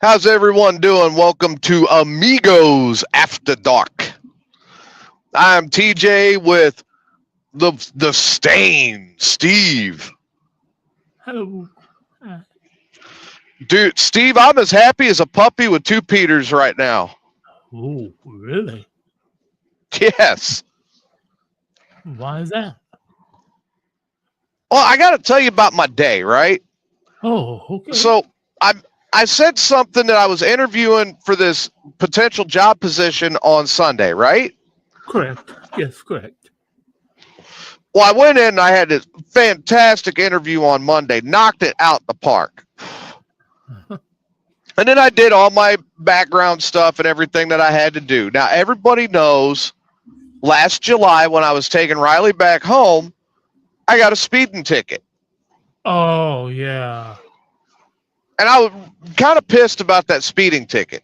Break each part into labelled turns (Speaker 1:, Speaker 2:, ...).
Speaker 1: How's everyone doing? Welcome to Amigos After Dark. I'm TJ with the Stain, Steve.
Speaker 2: Hello.
Speaker 1: Dude, Steve, I'm as happy as a puppy with two Peters right now.
Speaker 2: Oh, really?
Speaker 1: Yes.
Speaker 2: Why is that?
Speaker 1: Well, I got to tell you about my day, right?
Speaker 2: Oh, okay.
Speaker 1: So I said something that I was interviewing for this potential job position on Sunday, right?
Speaker 2: Correct. Yes, correct.
Speaker 1: Well, I went in and I had this fantastic interview on Monday, knocked it out the park.
Speaker 2: Uh-huh.
Speaker 1: And then I did all my background stuff and everything that I had to do. Now, everybody knows last July when I was taking Riley back home, I got a speeding ticket.
Speaker 2: Oh, yeah.
Speaker 1: And I was kind of pissed about that speeding ticket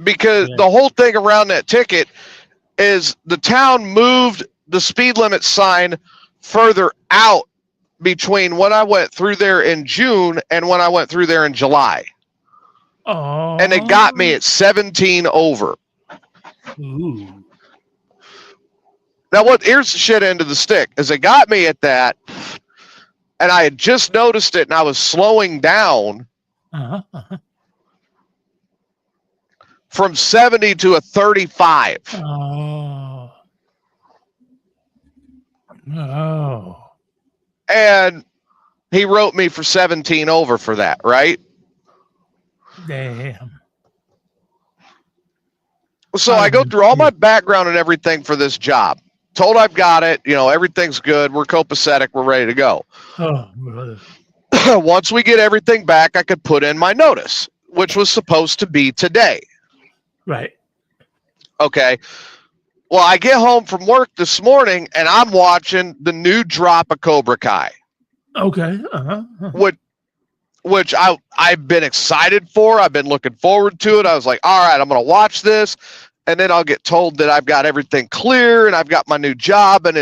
Speaker 1: because
Speaker 2: Yeah.
Speaker 1: the whole thing around that ticket is the town moved the speed limit sign further out between when I went through there in June and when I went through there in July.
Speaker 2: Oh.
Speaker 1: And it got me at 17 over.
Speaker 2: Ooh.
Speaker 1: Now, here's the shit end of the stick, is it got me at that, and I had just noticed it, and I was slowing down
Speaker 2: Uh-huh. Uh-huh.
Speaker 1: from 70 to a 35.
Speaker 2: Oh. Oh.
Speaker 1: And he wrote me for 17 over for that, right?
Speaker 2: Damn.
Speaker 1: So I go through all my background and everything for this job. Told I've got it. Everything's good. We're copacetic. We're ready to go.
Speaker 2: Oh, brother.
Speaker 1: Once we get everything back, I could put in my notice, which was supposed to be today.
Speaker 2: Right.
Speaker 1: Okay. Well, I get home from work this morning, and I'm watching the new drop of Cobra Kai.
Speaker 2: Okay. Uh-huh. Uh-huh.
Speaker 1: Which I've been excited for. I've been looking forward to it. I was like, all right, I'm going to watch this. And then I'll get told that I've got everything clear and I've got my new job and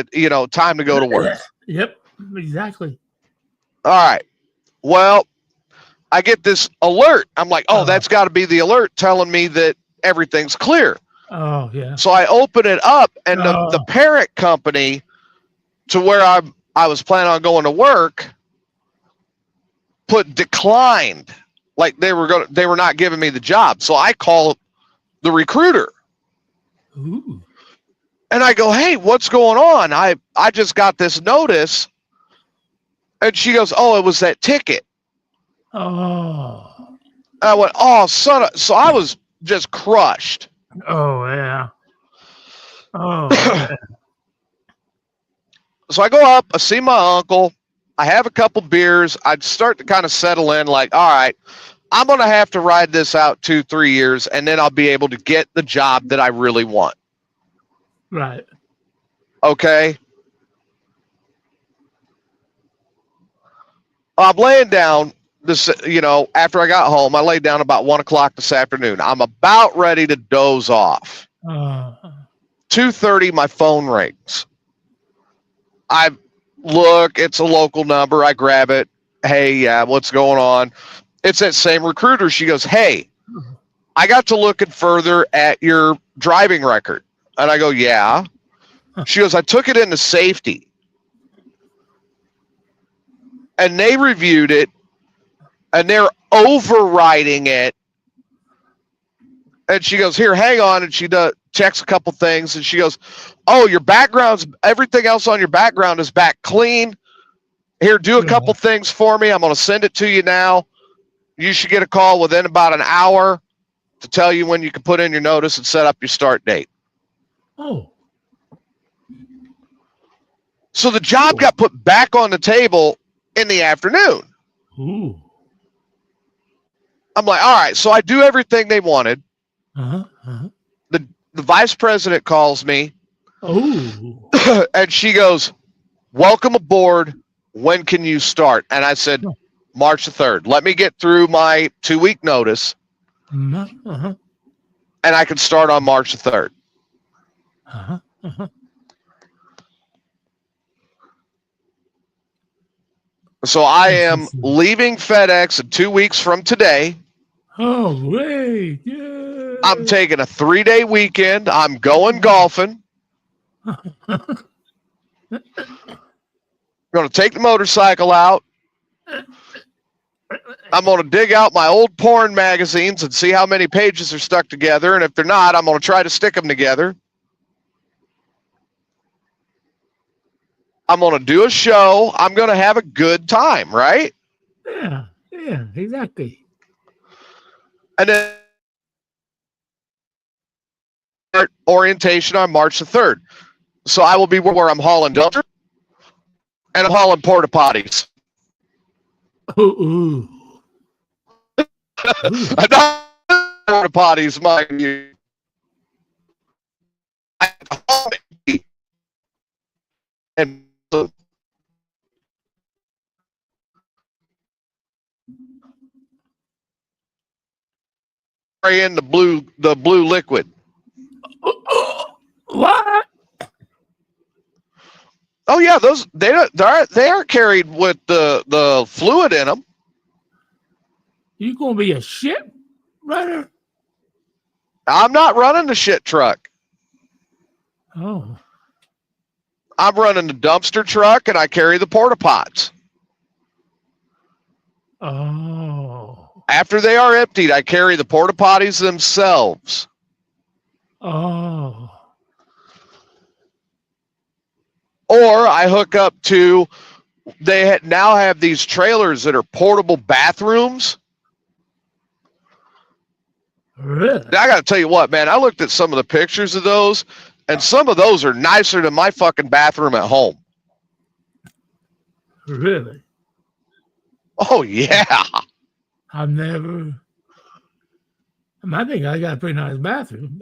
Speaker 1: time to go to work.
Speaker 2: Yep. Exactly.
Speaker 1: All right. Well, I get this alert. I'm like, oh, that's got to be the alert telling me that everything's clear.
Speaker 2: Oh, yeah.
Speaker 1: So I open it up, and the parent company to where I was planning on going to work put declined, like they were not giving me the job. So I call the recruiter.
Speaker 2: Ooh.
Speaker 1: And I go, hey, what's going on? I just got this notice. And she goes, oh, it was that ticket.
Speaker 2: Oh.
Speaker 1: And I went, oh, son of... So I was just crushed.
Speaker 2: Oh, yeah. Oh, yeah.
Speaker 1: So I go up, I see my uncle. I have a couple beers. I'd start to kind of settle in like, all right, I'm going to have to ride this out 2-3 years, and then I'll be able to get the job that I really want.
Speaker 2: Right.
Speaker 1: Okay. I'm laying down this, after I got home, I laid down about 1 o'clock this afternoon. I'm about ready to doze off. 2:30, my phone rings. I look, it's a local number. I grab it. Hey, yeah, what's going on? It's that same recruiter. She goes, hey, I got to looking further at your driving record. And I go, yeah. She goes, I took it into safety. And they reviewed it, and they're overriding it. And she goes, here, hang on. And she checks a couple things, and she goes, oh, your background's, everything else on your background is back clean. Here, do a couple things for me. I'm going to send it to you now. You should get a call within about an hour to tell you when you can put in your notice and set up your start date.
Speaker 2: Oh.
Speaker 1: So the job got put back on the table in the afternoon.
Speaker 2: Ooh.
Speaker 1: I'm like, all right, so I do everything they wanted.
Speaker 2: Uh-huh. Uh-huh.
Speaker 1: The vice president calls me.
Speaker 2: Oh.
Speaker 1: And she goes, welcome aboard. When can you start? And I said, March the 3rd. Let me get through my 2-week notice.
Speaker 2: Uh-huh.
Speaker 1: And I can start on March the 3rd.
Speaker 2: Uh-huh. Uh-huh.
Speaker 1: So I am leaving FedEx in 2 weeks from today.
Speaker 2: Oh, wait. Yeah.
Speaker 1: I'm taking a 3-day weekend. I'm going golfing. Going to take the motorcycle out. I'm going to dig out my old porn magazines and see how many pages are stuck together. And if they're not, I'm going to try to stick them together. I'm going to do a show. I'm going to have a good time, right?
Speaker 2: Yeah, exactly.
Speaker 1: And then orientation on March the 3rd. So I will be where I'm hauling dumpster and I'm hauling porta potties.
Speaker 2: Ooh.
Speaker 1: Not porta potties, mind you. And spray in the blue liquid.
Speaker 2: What?
Speaker 1: Oh yeah, those they are carried with the fluid in them.
Speaker 2: You gonna be a shit runner?
Speaker 1: I'm not running the shit truck.
Speaker 2: Oh.
Speaker 1: I'm running the dumpster truck and I carry the porta pots.
Speaker 2: Oh.
Speaker 1: After they are emptied, I carry the porta potties themselves.
Speaker 2: Oh.
Speaker 1: Or I hook up to, now have these trailers that are portable bathrooms.
Speaker 2: Really?
Speaker 1: I got to tell you what, man, I looked at some of the pictures of those, and some of those are nicer than my fucking bathroom at home.
Speaker 2: Really?
Speaker 1: Oh, yeah.
Speaker 2: I've never. I think I got a pretty nice bathroom,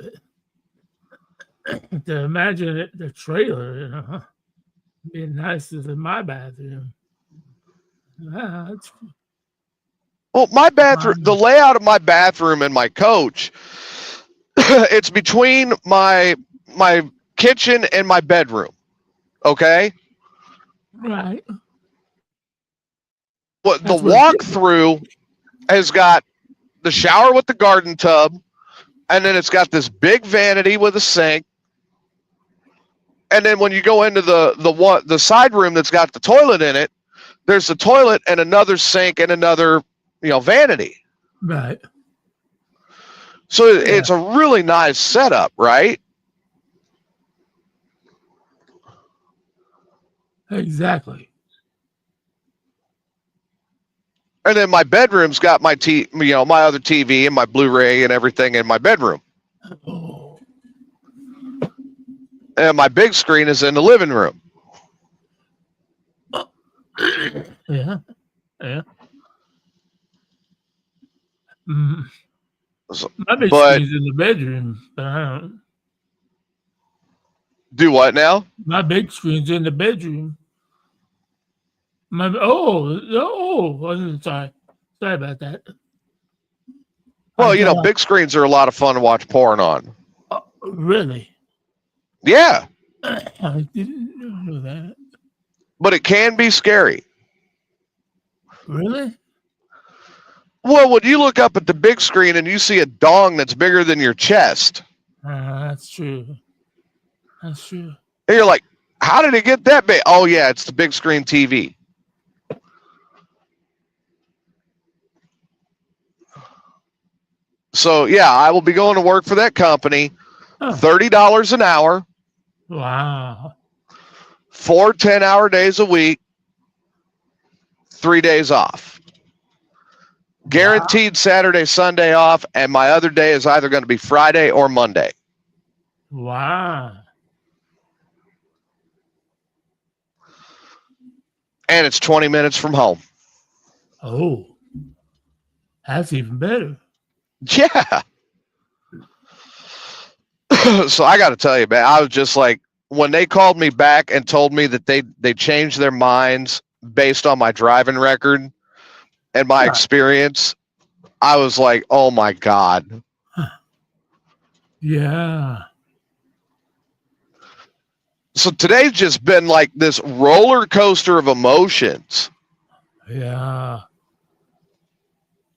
Speaker 2: but to imagine it, the trailer, being nicer than my bathroom.
Speaker 1: Well, my bathroom, the layout of my bathroom and my coach, it's between my kitchen and my bedroom. Okay?
Speaker 2: Right.
Speaker 1: What the walkthrough has got the shower with the garden tub, and then it's got this big vanity with a sink. And then when you go into the side room that's got the toilet in it, there's the toilet and another sink and another, vanity.
Speaker 2: Right.
Speaker 1: So it's a really nice setup, right?
Speaker 2: Exactly.
Speaker 1: And then my bedroom's got my my other TV and my Blu-ray and everything in my bedroom.
Speaker 2: Oh.
Speaker 1: And my big screen is in the living room.
Speaker 2: Yeah. Mm. My big screen's in the bedroom, but I don't.
Speaker 1: Do what now?
Speaker 2: My big screen's in the bedroom. Sorry about that.
Speaker 1: Well, big screens are a lot of fun to watch porn on.
Speaker 2: Really?
Speaker 1: Yeah.
Speaker 2: I didn't know that.
Speaker 1: But it can be scary.
Speaker 2: Really?
Speaker 1: Well, when you look up at the big screen and you see a dong that's bigger than your chest.
Speaker 2: That's true. And
Speaker 1: you're like, how did it get that big? Oh, yeah, it's the big screen TV. So, yeah, I will be going to work for that company. $30 an hour.
Speaker 2: Wow.
Speaker 1: 4 10-hour days a week. 3 days off. Guaranteed Saturday, Sunday off. And my other day is either going to be Friday or Monday.
Speaker 2: Wow.
Speaker 1: And it's 20 minutes from home.
Speaker 2: Oh, that's even better.
Speaker 1: Yeah. So I got to tell you, man, I was just like, when they called me back and told me that they changed their minds based on my driving record and my experience, I was like, oh my God.
Speaker 2: Yeah.
Speaker 1: So today's just been like this roller coaster of emotions.
Speaker 2: Yeah.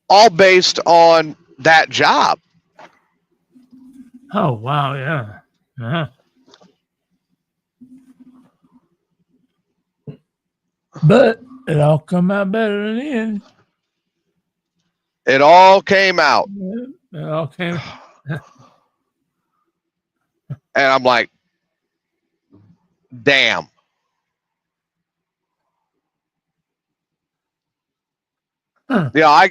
Speaker 1: All based on that job.
Speaker 2: Oh, wow. Yeah. Uh-huh. But it all come out better in the end.
Speaker 1: It all came out.
Speaker 2: It all came.
Speaker 1: And I'm like, damn.
Speaker 2: Huh.
Speaker 1: Yeah,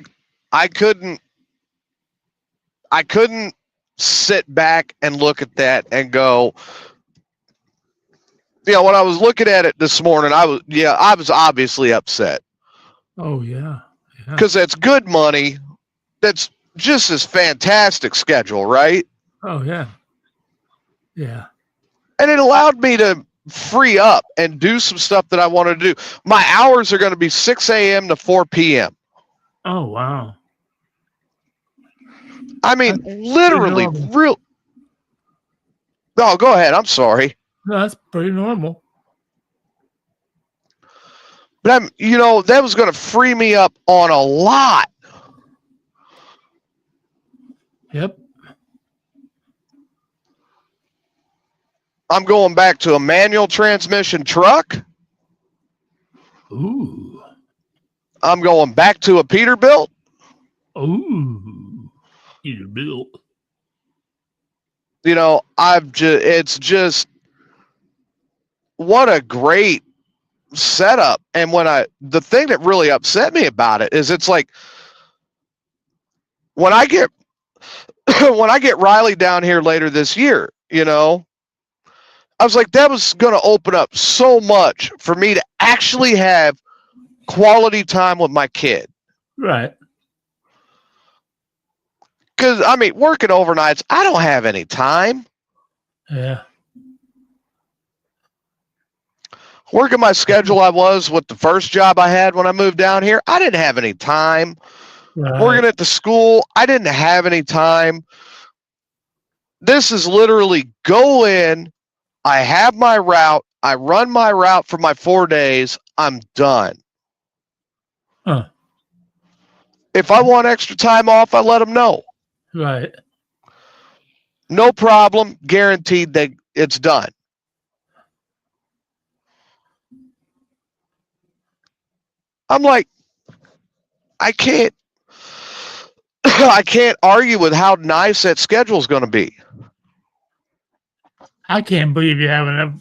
Speaker 1: I couldn't sit back and look at that and go, when I was looking at it this morning, I was obviously upset.
Speaker 2: Oh, yeah.
Speaker 1: Because that's good money. That's just this fantastic schedule, right?
Speaker 2: Oh, yeah. Yeah.
Speaker 1: And it allowed me to free up and do some stuff that I wanted to do. My hours are going to be 6 a.m. to 4 p.m.
Speaker 2: Oh, wow.
Speaker 1: I mean, literally, real. Oh, go ahead. I'm sorry.
Speaker 2: No, that's pretty normal.
Speaker 1: But that was going to free me up on a lot.
Speaker 2: Yep.
Speaker 1: I'm going back to a manual transmission truck.
Speaker 2: Ooh.
Speaker 1: I'm going back to a Peterbilt.
Speaker 2: Ooh. Peterbilt.
Speaker 1: It's just what a great setup. And the thing that really upset me about it is it's like when I get Riley down here later this year, I was like, that was going to open up so much for me to actually have quality time with my kid.
Speaker 2: Right.
Speaker 1: Because, working overnights, I don't have any time.
Speaker 2: Yeah.
Speaker 1: Working my schedule I was with the first job I had when I moved down here, I didn't have any time.
Speaker 2: Right.
Speaker 1: Working at the school, I didn't have any time. This is literally go in, I have my route, I run my route for my 4 days, I'm done.
Speaker 2: Huh.
Speaker 1: If I want extra time off, I let them know.
Speaker 2: Right.
Speaker 1: No problem, guaranteed that it's done. I'm like, I can't argue with how nice that schedule is going to be.
Speaker 2: I can't believe you have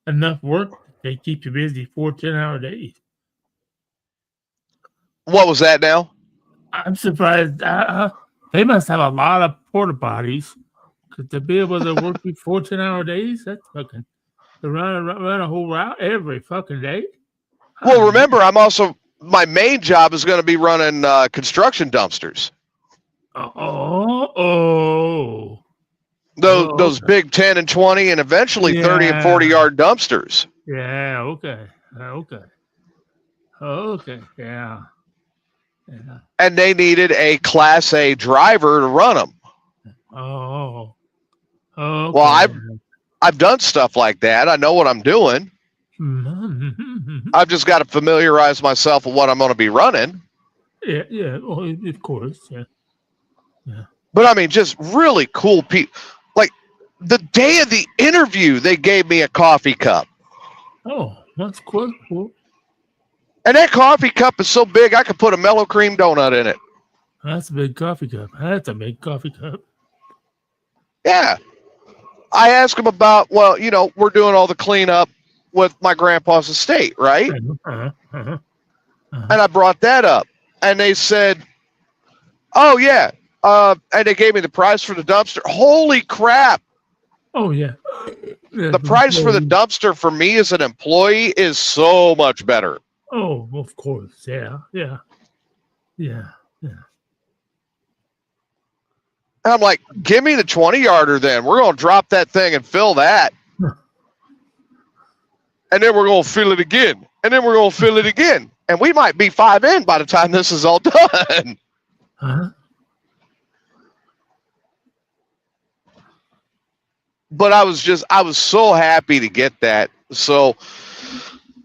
Speaker 2: enough work. They keep you busy 4 10-hour days.
Speaker 1: What was that now?
Speaker 2: I'm surprised. They must have a lot of porta potties because to be able to work you 4 10-hour days, that's fucking to run a whole route every fucking day.
Speaker 1: Well, remember, my main job is going to be running construction dumpsters. Those big 10 and 20 and eventually 30 and 40-yard dumpsters.
Speaker 2: Yeah, okay. Yeah.
Speaker 1: And they needed a Class A driver to run them.
Speaker 2: Oh. Okay.
Speaker 1: Well, I've done stuff like that. I know what I'm doing. I've just got to familiarize myself with what I'm going to be running.
Speaker 2: Yeah. Well, of course. Yeah.
Speaker 1: But just really cool people. Like the day of the interview, they gave me a coffee cup.
Speaker 2: Oh, that's cool.
Speaker 1: And that coffee cup is so big, I could put a mellow cream donut in it.
Speaker 2: That's a big coffee cup. That's a big coffee cup.
Speaker 1: Yeah. I asked them about, we're doing all the cleanup with my grandpa's estate, right? And I brought that up. And they said, oh, yeah. And they gave me the price for the dumpster. Holy crap.
Speaker 2: Oh, yeah.
Speaker 1: The price for the dumpster for me as an employee is so much better.
Speaker 2: Oh, of course. Yeah.
Speaker 1: And I'm like, give me the 20-yarder then. We're going to drop that thing and fill that. And then we're going to fill it again. And then we're going to fill it again. And we might be 5 in by the time this is all done. But I was so happy to get that. So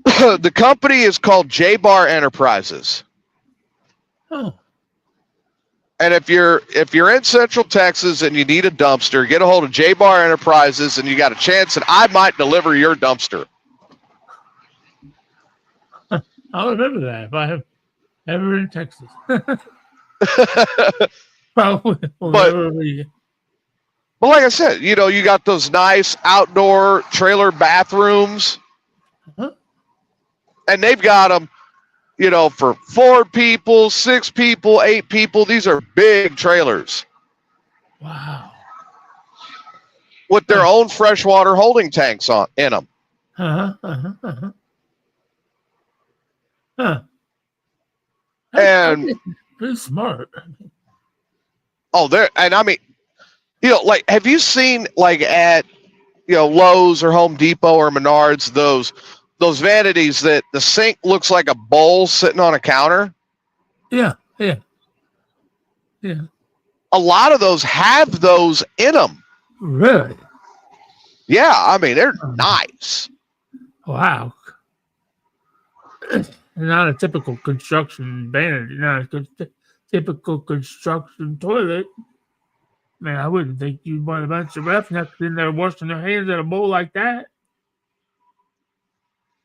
Speaker 1: the company is called J-Bar Enterprises.
Speaker 2: Oh.
Speaker 1: And if you're in Central Texas and you need a dumpster, get a hold of J Bar Enterprises, and you got a chance that I might deliver your dumpster.
Speaker 2: I'll remember that if I have ever in Texas. Probably will never be.
Speaker 1: But like I said, you got those nice outdoor trailer bathrooms, and they've got them, for 4 people, 6 people, 8 people. These are big trailers.
Speaker 2: Wow.
Speaker 1: With their own freshwater holding tanks in them. And
Speaker 2: pretty smart.
Speaker 1: Have you seen at Lowe's or Home Depot or Menards those vanities that the sink looks like a bowl sitting on a counter?
Speaker 2: Yeah.
Speaker 1: A lot of those have those in them.
Speaker 2: Really?
Speaker 1: Yeah, they're nice.
Speaker 2: Wow. Not a typical construction vanity, not a typical construction toilet. Man, I wouldn't think you'd want a bunch of roughnecks in there washing their hands in a bowl like that.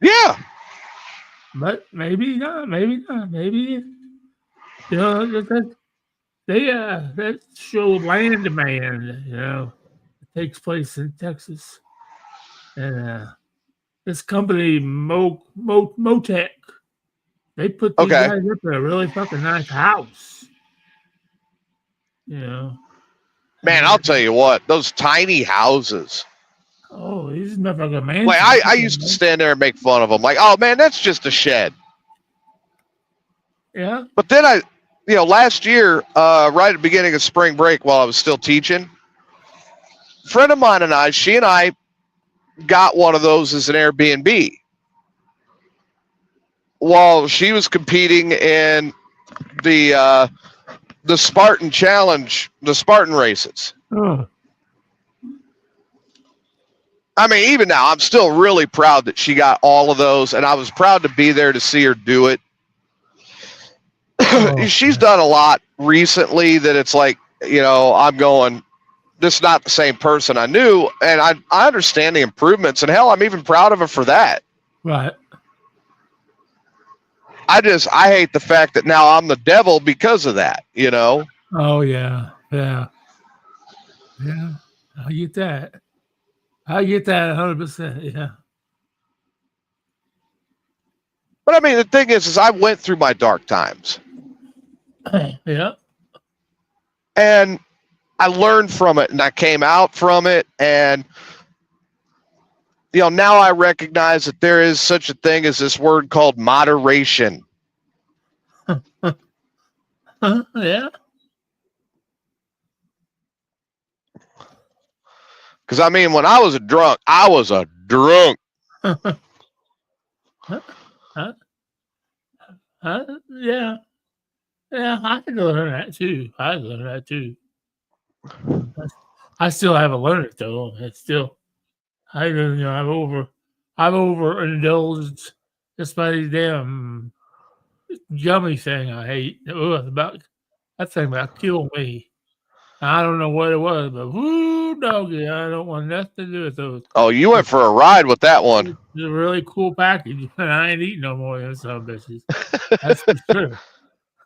Speaker 1: Yeah.
Speaker 2: But maybe not. Maybe, that show land demand, it takes place in Texas. And this company, Motec, they put these guys up in a really fucking nice house.
Speaker 1: Man, I'll tell you what, those tiny houses.
Speaker 2: Oh, these motherfucking man.
Speaker 1: Like I used to stand there and make fun of them. Like, oh man, that's just a shed.
Speaker 2: Yeah.
Speaker 1: But then last year, right at the beginning of spring break, while I was still teaching, a friend of mine and she and I got one of those as an Airbnb. While she was competing in the Spartan Challenge, the Spartan races.
Speaker 2: Oh.
Speaker 1: Even now, I'm still really proud that she got all of those, and I was proud to be there to see her do it. She's done a lot recently that it's like, I'm going, this is not the same person I knew, and I understand the improvements, and hell, I'm even proud of her for that.
Speaker 2: Right.
Speaker 1: I hate the fact that now I'm the devil because of that,
Speaker 2: Oh, yeah. I get that. 100%, yeah.
Speaker 1: But the thing is I went through my dark times.
Speaker 2: Yeah.
Speaker 1: And I learned from it, and I came out from it, and now I recognize that there is such a thing as this word called moderation.
Speaker 2: Yeah.
Speaker 1: Because when I was a drunk, I was a drunk.
Speaker 2: Yeah. Yeah, I had to learn that too. I still haven't learned it though. It's still, I've overindulged just by these damn gummy thing I hate. That thing about killed me. I don't know what it was, but whoo, doggy, I don't want nothing to do with those.
Speaker 1: Oh, you went for a ride with that one.
Speaker 2: It's a really cool package, and I ain't eating no more of those some bitches. That's for sure.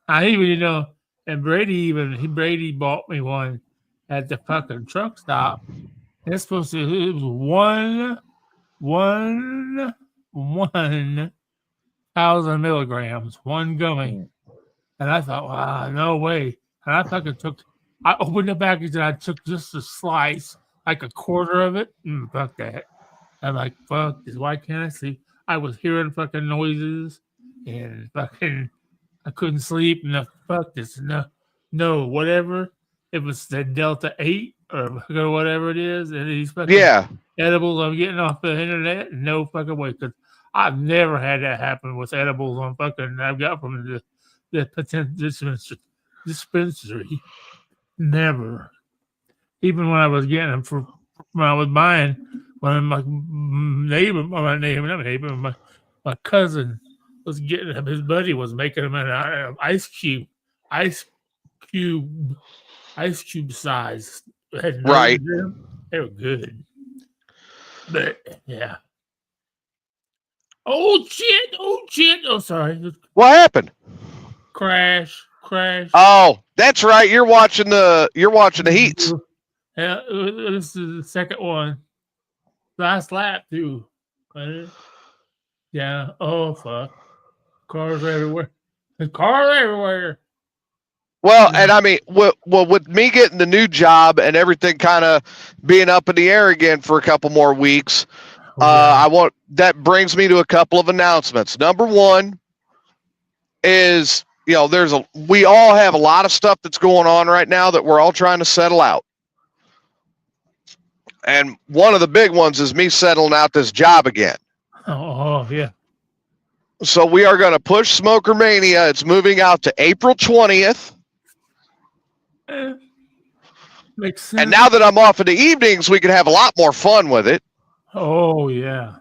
Speaker 2: I even, and Brady bought me one at the fucking truck stop. It was 1,000 milligrams, one gummy. And I thought, wow, no way. And I opened the package and I took just a slice, like a quarter of it. Fuck that. I'm like, fuck this. Why can't I sleep? I was hearing fucking noises and fucking, I couldn't sleep. No, fuck this. No, whatever. It was the Delta 8 or whatever it is. And these fucking edibles I'm getting off the internet. No fucking way. Because I've never had that happen with edibles on fucking, I've got from the potential dispensary. Never. Even when I was getting them when I was buying, when my cousin was getting them, his buddy was making them in an ice cube, ice cube size.
Speaker 1: Right.
Speaker 2: They were good. But yeah. Oh shit! Oh, sorry.
Speaker 1: What happened?
Speaker 2: Crash.
Speaker 1: Oh, that's right. You're watching the heats.
Speaker 2: Yeah, this is the second one. Last lap too. Yeah. Oh fuck. Cars everywhere.
Speaker 1: Well, and I mean, with me getting the new job and everything kind of being up in the air again for a couple more weeks, that brings me to a couple of announcements. Number one is, we all have a lot of stuff that's going on right now that we're all trying to settle out. And one of the big ones is me settling out this job again.
Speaker 2: Oh yeah.
Speaker 1: So we are going to push Smoker Mania. It's moving out to April 20th.
Speaker 2: Makes sense.
Speaker 1: And now that I'm off in the evenings, we can have a lot more fun with it.
Speaker 2: Oh yeah.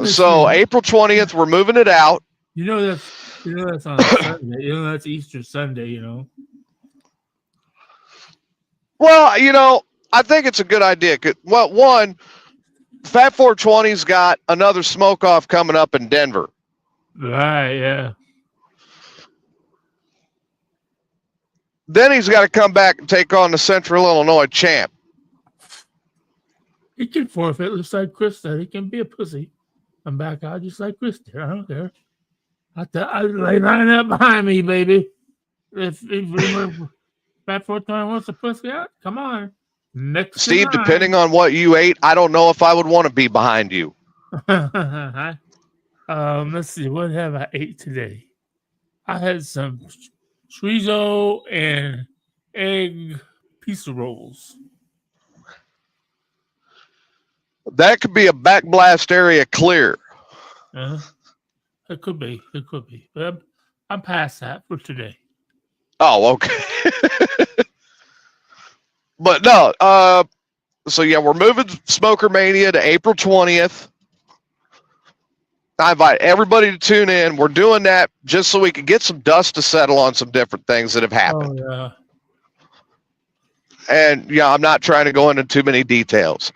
Speaker 1: So April 20th, we're moving it out.
Speaker 2: That's on Sunday. That's Easter Sunday.
Speaker 1: Well, I think it's a good idea. Well, one, Fat 420's got another smoke off coming up in Denver.
Speaker 2: Right. Yeah.
Speaker 1: Then he's got to come back and take on the Central Illinois champ.
Speaker 2: He can forfeit just like Chris said. He can be a pussy. I'm back out just like Chris did. I don't care. I lay line up behind me, baby. If Fat 420 wants to pussy out, come on. Next
Speaker 1: Steve, depending on what you ate, I don't know if I would want to be behind you.
Speaker 2: Let's see. What have I ate today? I had some chorizo and egg pizza rolls.
Speaker 1: That could be a backblast area clear.
Speaker 2: It could be. But I'm past that for today.
Speaker 1: Oh, okay. But no, so yeah, we're moving Smoker Mania to April 20th. I invite everybody to tune in. We're doing that just so we can get some dust to settle on some different things that have happened.
Speaker 2: Oh, yeah.
Speaker 1: And I'm not trying to go into too many details.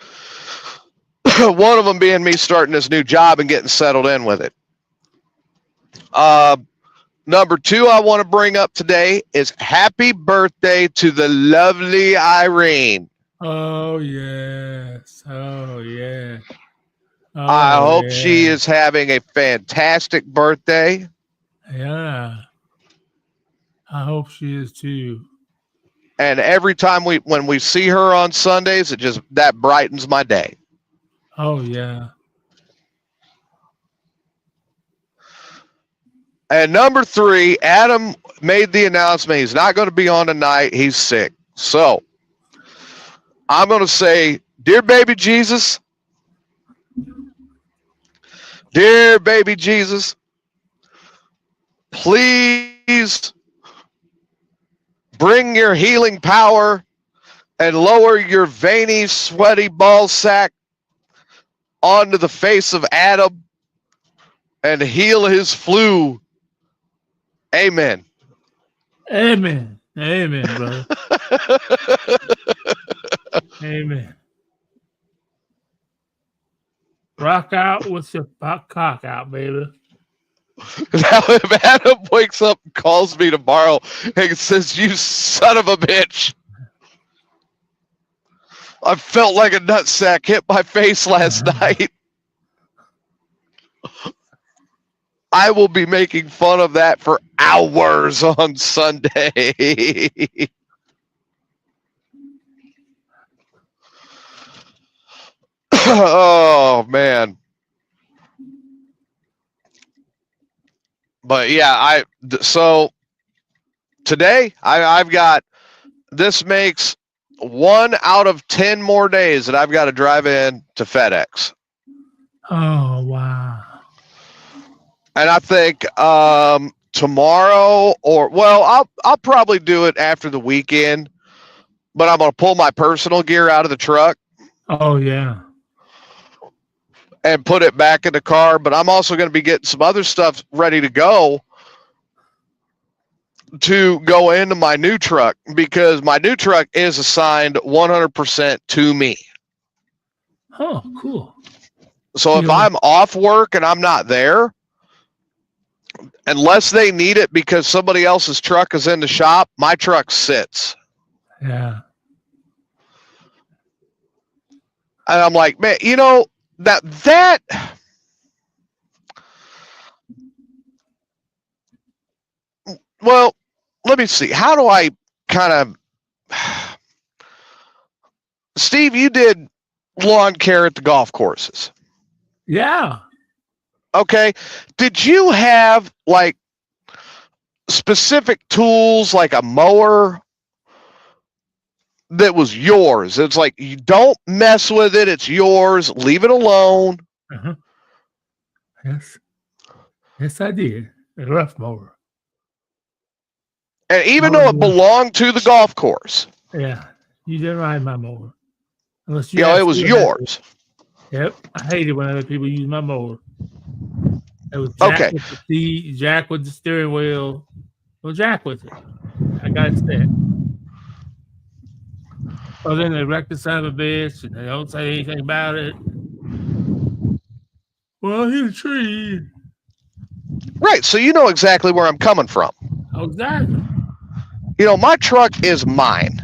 Speaker 1: One of them being me starting this new job and getting settled in with it. Number two I want to bring up today is happy birthday to the lovely Irene.
Speaker 2: Oh, yes. Oh, yeah. Oh,
Speaker 1: I hope she is having a fantastic birthday.
Speaker 2: Yeah. I hope she is too.
Speaker 1: And every time when we see her on Sundays, that brightens my day.
Speaker 2: Oh, yeah.
Speaker 1: And number three, Adam made the announcement he's not going to be on tonight. He's sick. So I'm going to say, dear baby Jesus, please bring your healing power and lower your veiny, sweaty ball sack onto the face of Adam and heal his flu. Amen.
Speaker 2: Amen. Amen, brother. Amen. Rock out with your cock out, baby.
Speaker 1: Now, if Adam wakes up and calls me tomorrow and says, "You son of a bitch, I felt like a nutsack hit my face last night," I will be making fun of that for hours on Sunday. Oh, man. But yeah, so today I've got, this makes 1 out of 10 more days that I've got to drive in to FedEx.
Speaker 2: Oh, wow.
Speaker 1: And I think tomorrow I'll probably do it after the weekend, but I'm going to pull my personal gear out of the truck.
Speaker 2: Oh, yeah.
Speaker 1: And put it back in the car. But I'm also going to be getting some other stuff ready to go to go into my new truck because my new truck is assigned 100% to me.
Speaker 2: Oh, cool.
Speaker 1: So if I'm off work and I'm not there, unless they need it because somebody else's truck is in the shop, my truck sits.
Speaker 2: Yeah.
Speaker 1: And I'm like, man, you know, that well, let me see. How do I kind of Steve, you did lawn care at the golf courses.
Speaker 2: Yeah.
Speaker 1: Okay. Did you have like specific tools like a mower that was yours? It's like you don't mess with it, it's yours, leave it alone.
Speaker 2: Uh-huh. Yes, I did. A rough mower.
Speaker 1: And even though it belonged to the golf course.
Speaker 2: Yeah. You didn't ride my mower. Unless
Speaker 1: you know, it was yours.
Speaker 2: Yep. I hated when other people use my mower. It was Jack with the seat, Jack with the steering wheel. Well, Jack with it. I got it set. Well, then they wreck the son of a bitch and they don't say anything about it. Well, he's a tree.
Speaker 1: Right. So you know exactly where I'm coming from.
Speaker 2: Oh, exactly.
Speaker 1: You know, my truck is mine.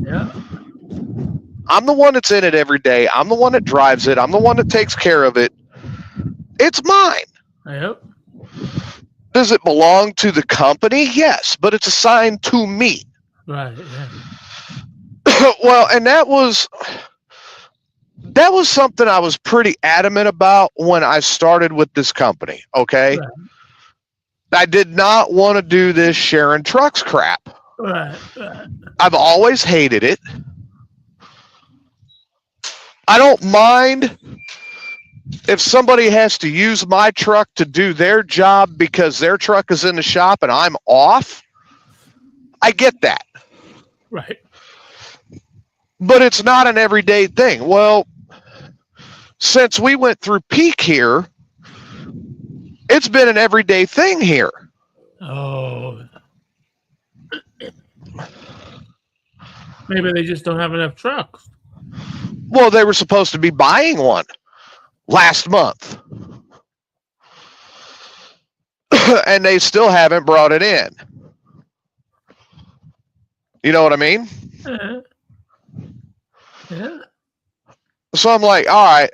Speaker 2: Yeah.
Speaker 1: I'm the one that's in it every day. I'm the one that drives it. I'm the one that takes care of it. It's mine.
Speaker 2: Yep.
Speaker 1: Does it belong to the company? Yes, but it's assigned to me.
Speaker 2: Right. Yeah.
Speaker 1: Well, and that was something I was pretty adamant about when I started with this company. Okay.
Speaker 2: Right.
Speaker 1: I did not want to do this sharing trucks crap.
Speaker 2: Right.
Speaker 1: I've always hated it. I don't mind if somebody has to use my truck to do their job because their truck is in the shop and I'm off. I get that.
Speaker 2: Right.
Speaker 1: But it's not an everyday thing. Well, since we went through peak here, it's been an everyday thing here.
Speaker 2: Oh. Maybe they just don't have enough trucks.
Speaker 1: Well, they were supposed to be buying one last month. And they still haven't brought it in. You know what I mean?
Speaker 2: Yeah.
Speaker 1: So I'm like, all right,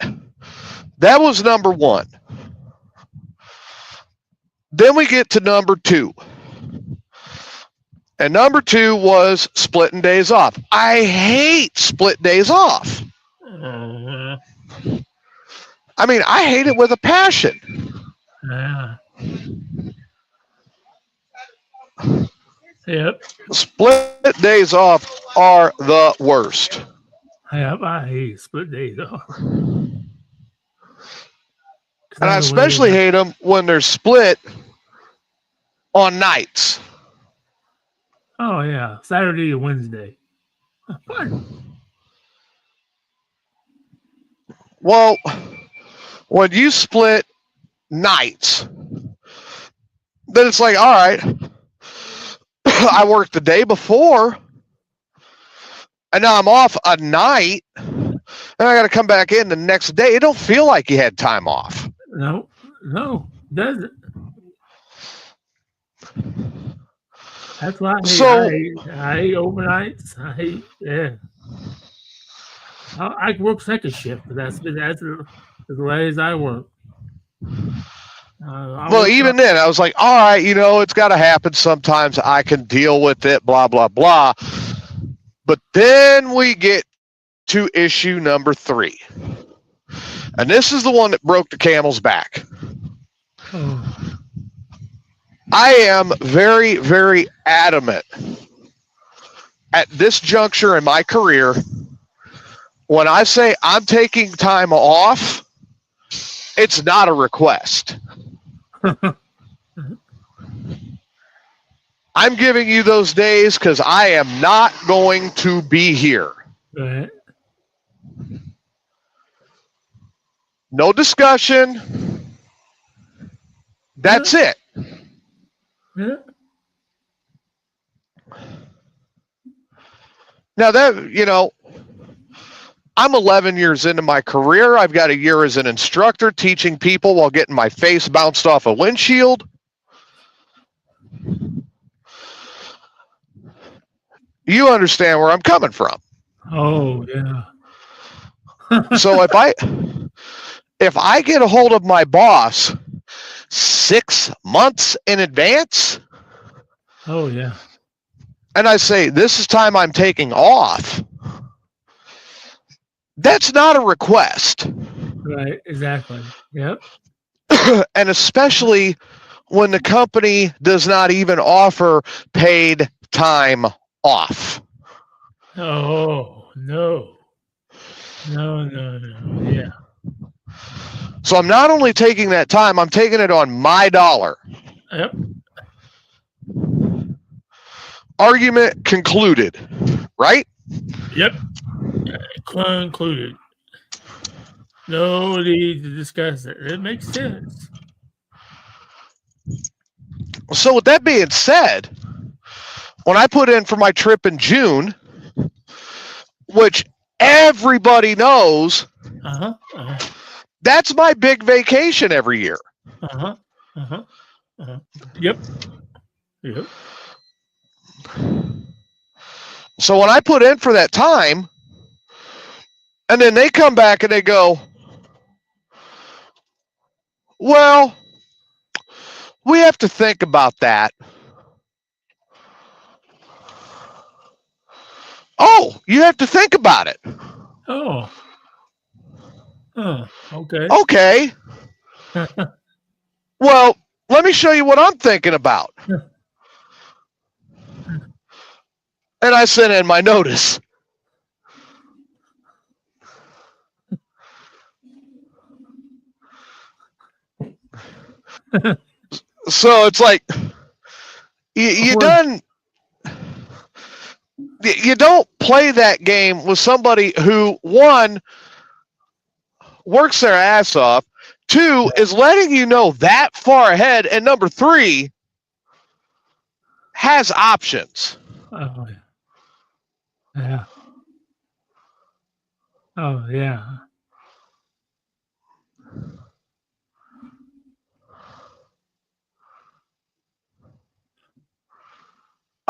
Speaker 1: that was number one. Then we get to number two. And number two was splitting days off. I hate split days off. I mean, I hate it with a passion.
Speaker 2: Yeah. Yep.
Speaker 1: Split days off are the worst.
Speaker 2: Yep, I hate split days off.
Speaker 1: And I especially hate them when they're split on nights.
Speaker 2: Oh, yeah. Saturday to Wednesday. Fun.
Speaker 1: Well, when you split nights, then it's like, all right, I worked the day before, and now I'm off a night, and I got to come back in the next day. It don't feel like you had time off.
Speaker 2: No, doesn't. That's why I hate overnights. I hate, I work second shift, but that's as late as I work.
Speaker 1: Well, even then, I was like, all right, you know, it's got to happen sometimes. I can deal with it, blah, blah, blah. But then we get to issue number 3. And this is the one that broke the camel's back.
Speaker 2: Oh.
Speaker 1: I am very, very adamant at this juncture in my career. When I say I'm taking time off, it's not a request. I'm giving you those days because I am not going to be here.
Speaker 2: Right.
Speaker 1: No discussion. That's it.
Speaker 2: Yeah.
Speaker 1: Now that, you know, I'm 11 years into my career. I've got a year as an instructor teaching people while getting my face bounced off a windshield. You understand where I'm coming from.
Speaker 2: Oh, yeah.
Speaker 1: So if I get a hold of my boss 6 months in advance,
Speaker 2: Oh, yeah.
Speaker 1: and I say, this is time I'm taking off, that's not a request.
Speaker 2: Right, exactly. Yep.
Speaker 1: And especially when the company does not even offer paid time off.
Speaker 2: Oh, no. No. Yeah.
Speaker 1: So I'm not only taking that time, I'm taking it on my dollar.
Speaker 2: Yep.
Speaker 1: Argument concluded, right?
Speaker 2: Yep. Concluded. No need to discuss it. It makes sense.
Speaker 1: So with that being said, when I put in for my trip in June, which everybody knows, that's my big vacation every year.
Speaker 2: Yep.
Speaker 1: So when I put in for that time, and then they come back and they go, well, we have to think about that. Oh, you have to think about it.
Speaker 2: Oh. Okay.
Speaker 1: Okay. Well, let me show you what I'm thinking about. And I sent in my notice. So it's like, you don't play that game with somebody who, one, works their ass off, two, is letting you know that far ahead, and number three, has options.
Speaker 2: Oh, yeah. Oh, yeah.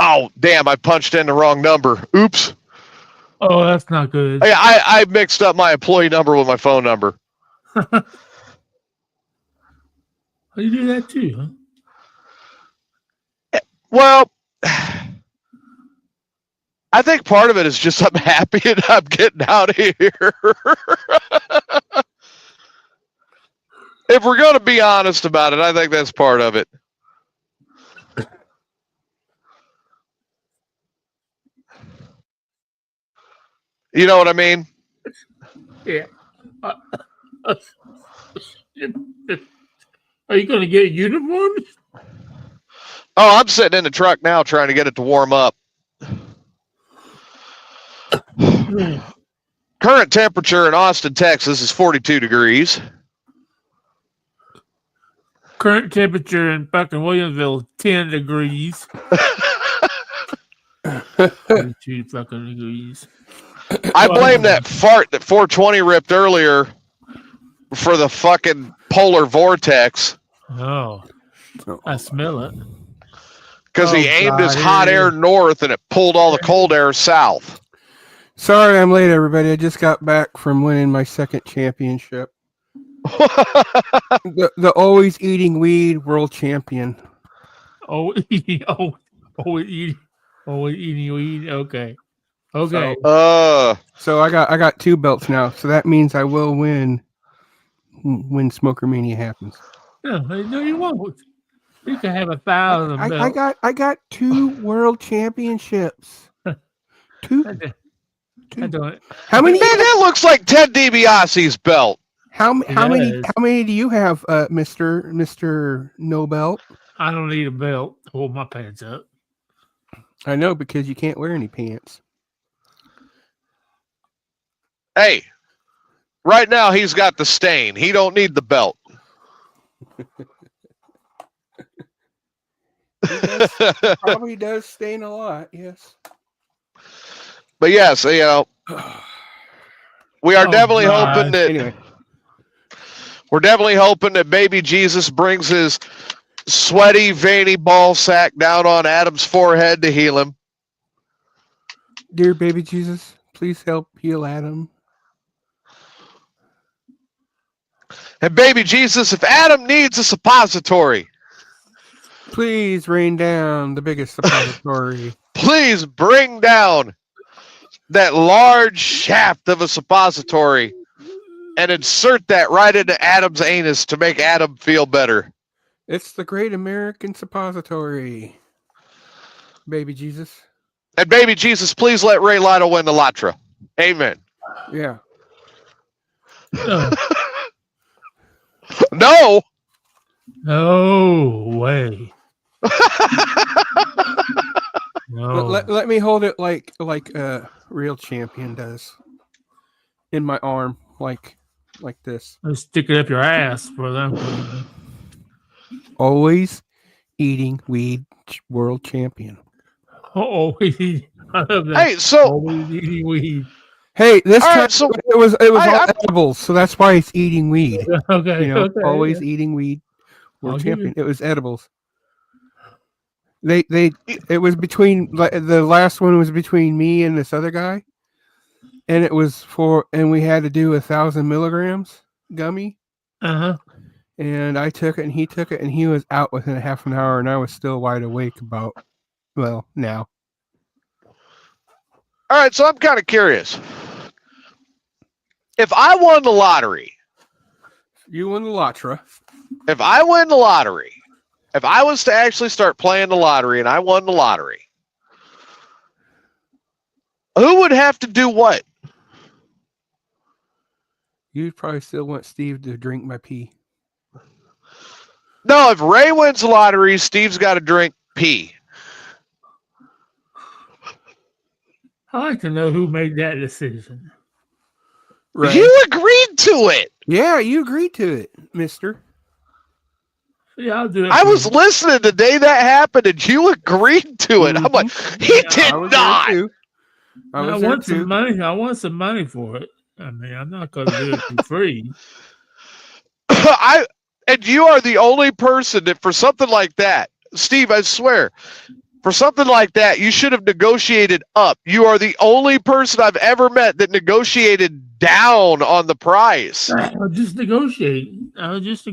Speaker 1: Oh, damn, I punched in the wrong number. Oops.
Speaker 2: Oh, that's not good.
Speaker 1: I mixed up my employee number with my phone number.
Speaker 2: Oh, you do that too, huh?
Speaker 1: Well, I think part of it is just I'm happy and I'm getting out of here. If we're going to be honest about it, I think that's part of it. You know what I mean?
Speaker 2: Yeah. Are you going to get uniforms?
Speaker 1: Oh, I'm sitting in the truck now trying to get it to warm up. Current temperature in Austin, Texas is 42 degrees.
Speaker 2: Current temperature in fucking Williamsville, 10 degrees. 42 fucking degrees.
Speaker 1: I blame that fart that 420 ripped earlier for the fucking polar vortex.
Speaker 2: Oh, I smell it.
Speaker 1: Because he aimed his hot air north and it pulled all the cold air south.
Speaker 3: Sorry I'm late, everybody. I just got back from winning my second championship. the always eating weed world champion.
Speaker 2: Always eating weed. Okay.
Speaker 3: So I got 2 belts now. So that means I will win when Smoker Mania happens.
Speaker 2: No, you won't. You can have 1,000 belts.
Speaker 3: I got 2 world championships. 2.
Speaker 2: I don't.
Speaker 3: How many?
Speaker 1: Man, that looks like Ted DiBiase's belt.
Speaker 3: How many do you have, Mr. No Belt?
Speaker 2: I don't need a belt to hold my pants up.
Speaker 3: I know, because you can't wear any pants.
Speaker 1: Hey, right now he's got the stain. He don't need the belt.
Speaker 3: Probably does stain a lot, yes.
Speaker 1: But yes, you know, we are definitely hoping that.
Speaker 3: Anyway.
Speaker 1: We're definitely hoping that baby Jesus brings his sweaty, veiny ball sack down on Adam's forehead to heal him.
Speaker 3: Dear baby Jesus, please help heal Adam.
Speaker 1: And baby Jesus, if Adam needs a suppository,
Speaker 3: please rain down the biggest suppository.
Speaker 1: Please bring down that large shaft of a suppository and insert that right into Adam's anus to make Adam feel better.
Speaker 3: It's the great American suppository. Baby Jesus.
Speaker 1: And baby Jesus, please let Ray Lotto win the Latra. Amen.
Speaker 3: Yeah.
Speaker 1: No.
Speaker 2: No way. No.
Speaker 3: Let me hold it like a real champion does. In my arm, like this.
Speaker 2: Let's stick it up your ass for them.
Speaker 3: Always eating weed, world champion.
Speaker 2: Hey,
Speaker 1: so
Speaker 2: always eating weed.
Speaker 3: Hey, this time it was all edibles, so that's why it's eating weed.
Speaker 2: Okay,
Speaker 3: you know,
Speaker 2: okay,
Speaker 3: always eating weed, world champion. It was edibles. It was between the last one was between me and this other guy, and it was and we had to do 1,000 milligrams gummy. And I took it, and he took it, and he was out within a half an hour, and I was still wide awake now.
Speaker 1: All right, so I'm kind of curious. If I won the lottery,
Speaker 3: you won the Latra.
Speaker 1: If I win the lottery, if I was to actually start playing the lottery and I won the lottery, who would have to do what?
Speaker 3: You'd probably still want Steve to drink my pee.
Speaker 1: No, if Ray wins the lottery, Steve's got to drink pee.
Speaker 2: I'd like to know who made that decision.
Speaker 1: Right. You agreed to it.
Speaker 3: Yeah, you agreed to it, mister.
Speaker 2: Yeah, I'll do it.
Speaker 1: I was listening the day that happened, and you agreed to it. I'm like, he did not.
Speaker 2: I want some money. I want some money for it. I mean, I'm not going to do it for free.
Speaker 1: And you are the only person that for something like that, Steve, I swear, for something like that, you should have negotiated up. You are the only person I've ever met that negotiated down on the price.
Speaker 2: I was just negotiating. I wasn't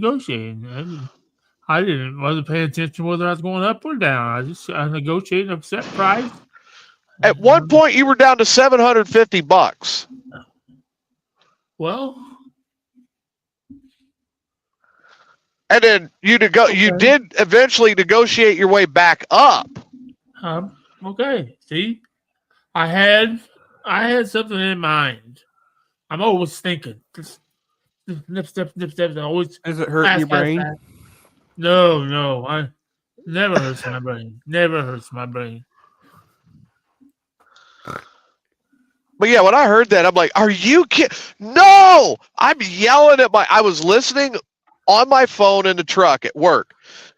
Speaker 2: paying attention whether I was going up or down. I negotiated a set price.
Speaker 1: At one point, you were down to $750.
Speaker 2: Well,
Speaker 1: and then you did eventually negotiate your way back up.
Speaker 2: Okay. See, I had something in mind. I'm always thinking. Nip, step. Always.
Speaker 3: Does it hurt your brain?
Speaker 2: Fast. No. I never hurts my brain. Never hurts my brain.
Speaker 1: But yeah, when I heard that, I'm like, "Are you kidding?" No, I'm yelling at I was listening on my phone in the truck at work,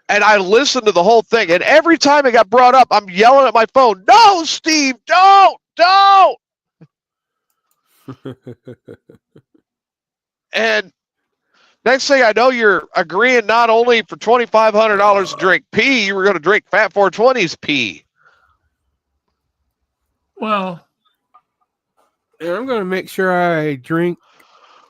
Speaker 1: and I listened to the whole thing. And every time it got brought up, I'm yelling at my phone, "No, Steve, don't!" And next thing I know, you're agreeing not only for $2,500 to drink pee, you were going to drink Fat 420's pee.
Speaker 2: Well,
Speaker 3: and I'm going to make sure I drink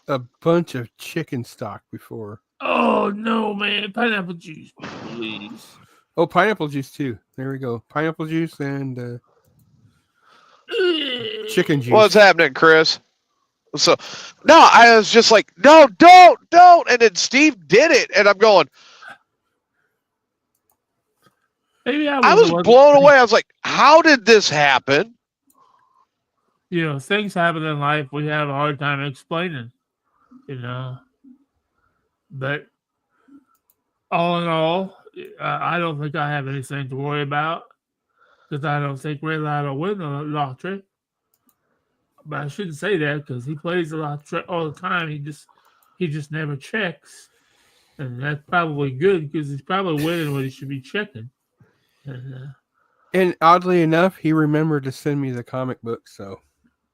Speaker 3: a bunch of chicken stock before.
Speaker 2: Oh, no, man. Pineapple juice, please.
Speaker 3: Oh, pineapple juice, too. There we go. Pineapple juice and chicken juice.
Speaker 1: What's happening, Chris? So, no, I was just like, no, don't. And then Steve did it. And I'm going,
Speaker 2: maybe
Speaker 1: I was blown away. I was like, how did this happen?
Speaker 2: You know, things happen in life we have a hard time explaining, But all in all, I don't think I have anything to worry about because I don't think Ray Lotto will win the lottery. But I shouldn't say that because he plays the lottery all the time. He just never checks, and that's probably good because he's probably winning what he should be checking.
Speaker 3: And oddly enough, he remembered to send me the comic book. So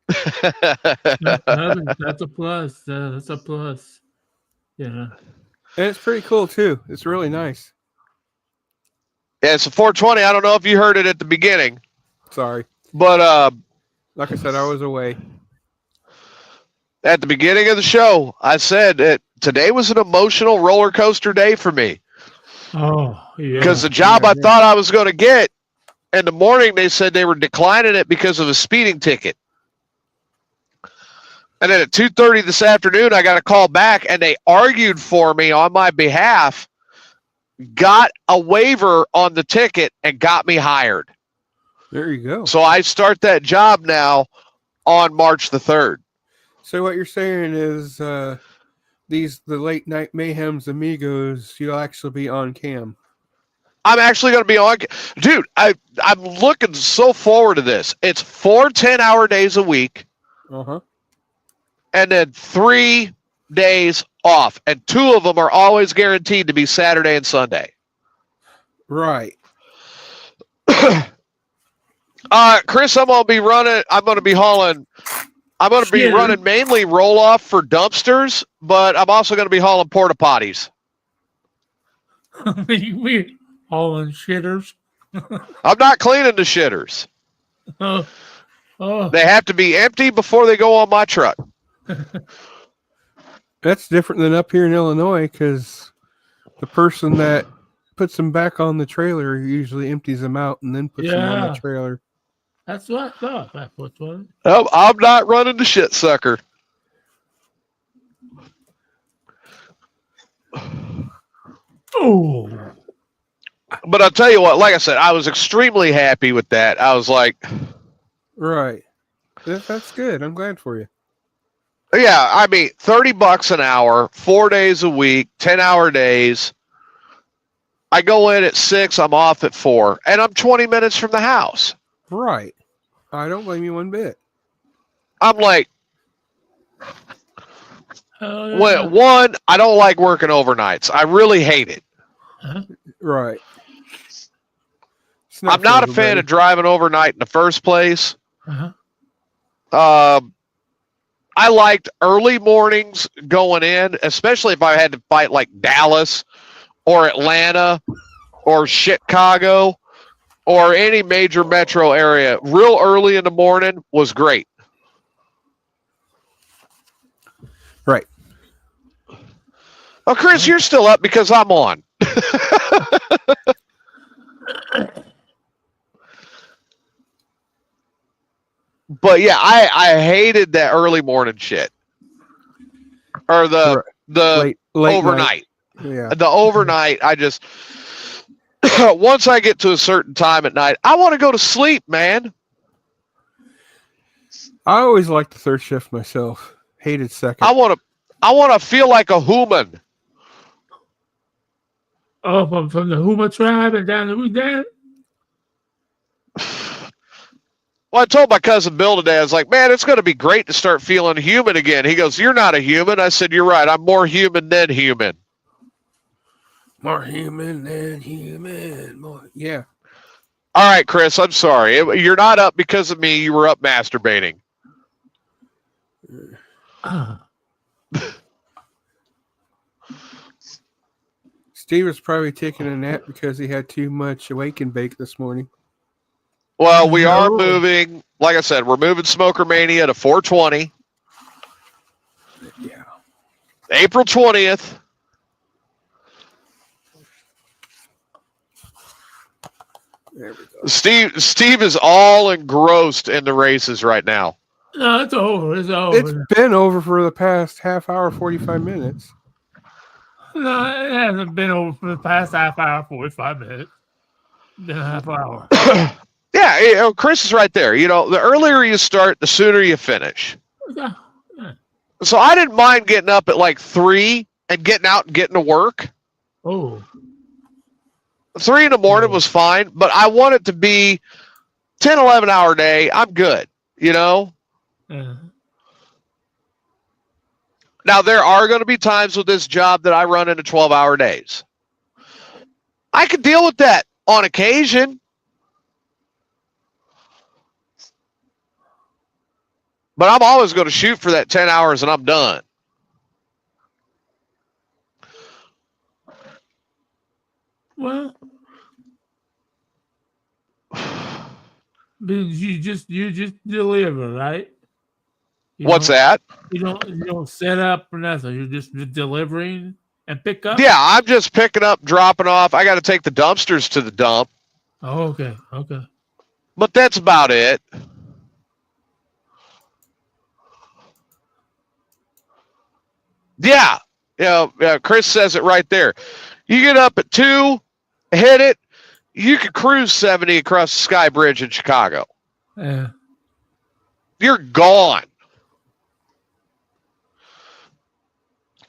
Speaker 2: that's a plus. That's a plus. Yeah.
Speaker 3: And it's pretty cool too. It's really nice.
Speaker 1: Yeah, it's a 420. I don't know if you heard it at the beginning.
Speaker 3: Sorry.
Speaker 1: But
Speaker 3: like I said, I was away.
Speaker 1: At the beginning of the show, I said that today was an emotional roller coaster day for me.
Speaker 2: Oh, yeah.
Speaker 1: Because the job I thought I was going to get, in the morning they said they were declining it because of a speeding ticket. And then at 2:30 this afternoon, I got a call back, and they argued for me on my behalf, got a waiver on the ticket, and got me hired.
Speaker 3: There you go.
Speaker 1: So I start that job now on March the 3rd.
Speaker 3: So what you're saying is the late night mayhems amigos, you'll actually be on cam.
Speaker 1: I'm actually going to be on. Dude, I'm looking so forward to this. It's 4 10-hour days a week.
Speaker 3: Uh-huh.
Speaker 1: And then 3 days off. And 2 of them are always guaranteed to be Saturday and Sunday.
Speaker 3: Right.
Speaker 1: Chris, I'm going to be running mainly roll-off for dumpsters, but I'm also going to be hauling porta potties.
Speaker 2: We hauling shitters.
Speaker 1: I'm not cleaning the shitters.
Speaker 2: Oh.
Speaker 1: They have to be empty before they go on my truck.
Speaker 3: That's different than up here in Illinois, because the person that puts them back on the trailer usually empties them out and then puts them on the trailer.
Speaker 2: That's what I thought. That's what's what.
Speaker 1: Oh, I'm not running the shit sucker.
Speaker 2: Oh.
Speaker 1: But I'll tell you what, like I said, I was extremely happy with that. I was like,
Speaker 3: right. That's good. I'm glad for you.
Speaker 1: Yeah, I mean, $30 an hour, 4 days a week, 10-hour days. I go in at 6, I'm off at 4, and I'm 20 minutes from the house.
Speaker 3: Right. I don't blame you one bit.
Speaker 1: I'm like,
Speaker 2: Yeah.
Speaker 1: one, I don't like working overnights. I really hate it.
Speaker 3: Right.
Speaker 1: I'm not a fan of driving overnight in the first place.
Speaker 2: Uh-huh.
Speaker 1: I liked early mornings going in, especially if I had to fight like Dallas or Atlanta or Chicago or any major metro area. Real early in the morning was great.
Speaker 3: Right.
Speaker 1: Oh, Chris, you're still up because I'm on. But yeah, I hated that early morning shit. Or the
Speaker 3: late
Speaker 1: overnight.
Speaker 3: Night. Yeah.
Speaker 1: The overnight, I just once I get to a certain time at night, I want to go to sleep, man.
Speaker 3: I always liked the third shift myself. Hated second.
Speaker 1: I want to feel like a human.
Speaker 2: Oh, from the Huma tribe and down to Udan?
Speaker 1: Well, I told my cousin Bill today, I was like, man, it's going to be great to start feeling human again. He goes, you're not a human. I said, you're right. I'm more human than human.
Speaker 3: More human than human. Yeah.
Speaker 1: All right, Chris, I'm sorry. You're not up because of me. You were up masturbating.
Speaker 3: Steve was probably taking a nap because he had too much wake and bake this morning.
Speaker 1: Well, we are moving. Like I said, we're moving Smoker Mania to 420.
Speaker 3: Yeah.
Speaker 1: April 20th.
Speaker 3: There we go.
Speaker 1: Steve is all engrossed in the races right now.
Speaker 2: No, it's over. It's over.
Speaker 3: It's been over for the past half hour, 45 minutes.
Speaker 2: No, it hasn't been over for the past half hour, 45 minutes. Been a half hour.
Speaker 1: Yeah, Chris is right there. You know, the earlier you start, the sooner you finish.
Speaker 2: Yeah.
Speaker 1: So I didn't mind getting up at like 3 and getting out and getting to work.
Speaker 2: Oh.
Speaker 1: 3 in the morning was fine, but I want it to be 10, 11-hour day. I'm good, you know? Now, there are going to be times with this job that I run into 12-hour days. I could deal with that on occasion. But I'm always going to shoot for that 10 hours and I'm done.
Speaker 2: Well, you just deliver, right?
Speaker 1: What's that?
Speaker 2: You don't set up or nothing. You're just delivering and pick up.
Speaker 1: Yeah, I'm just picking up, dropping off. I got to take the dumpsters to the dump.
Speaker 2: Oh, okay.
Speaker 1: But that's about it. Yeah. Chris says it right there. You get up at 2, hit it, you could cruise 70 across the Sky Bridge in Chicago.
Speaker 2: Yeah.
Speaker 1: You're gone.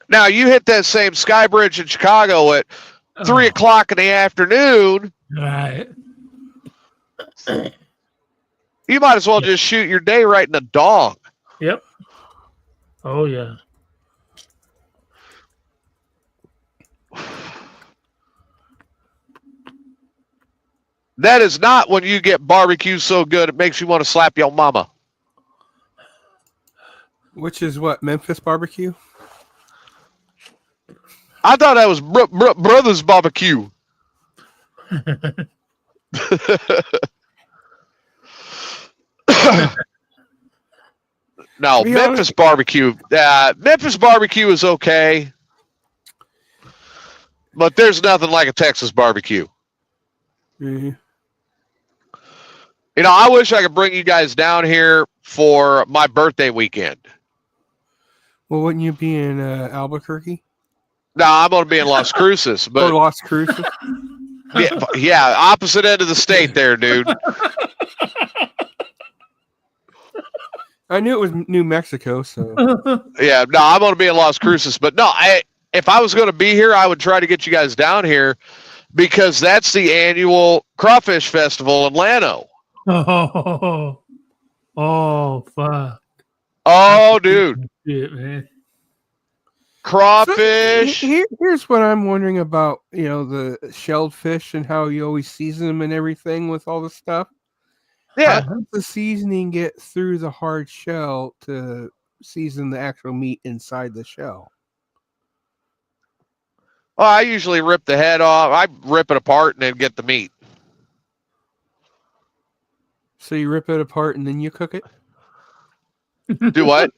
Speaker 1: Now, you hit that same Sky Bridge in Chicago at 3 o'clock in the afternoon.
Speaker 2: Right.
Speaker 1: You might as well just shoot your day right in the dog.
Speaker 2: Yep. Oh, yeah.
Speaker 1: That is not when you get barbecue so good it makes you want to slap your mama.
Speaker 3: Which is what, Memphis barbecue?
Speaker 1: I thought that was Brothers Barbecue. No, Memphis barbecue. Memphis barbecue is okay, but there's nothing like a Texas barbecue.
Speaker 3: Mm-hmm.
Speaker 1: I wish I could bring you guys down here for my birthday weekend.
Speaker 3: Well, wouldn't you be in Albuquerque?
Speaker 1: No, I'm going to be in Las Cruces. But
Speaker 3: Las Cruces?
Speaker 1: yeah, opposite end of the state there, dude.
Speaker 3: I knew it was New Mexico, so.
Speaker 1: Yeah, no, I'm going to be in Las Cruces. But no, if I was going to be here, I would try to get you guys down here because that's the annual Crawfish Festival in Llano.
Speaker 2: Oh, fuck.
Speaker 1: Oh, dude.
Speaker 2: Shit, man.
Speaker 1: Crawfish.
Speaker 3: So, here's what I'm wondering about, the shelled fish and how you always season them and everything with all the stuff.
Speaker 1: Yeah.
Speaker 3: How does the seasoning get through the hard shell to season the actual meat inside the shell?
Speaker 1: Well, I usually rip the head off. I rip it apart and then get the meat.
Speaker 3: So you rip it apart and then you cook it?
Speaker 1: Do what?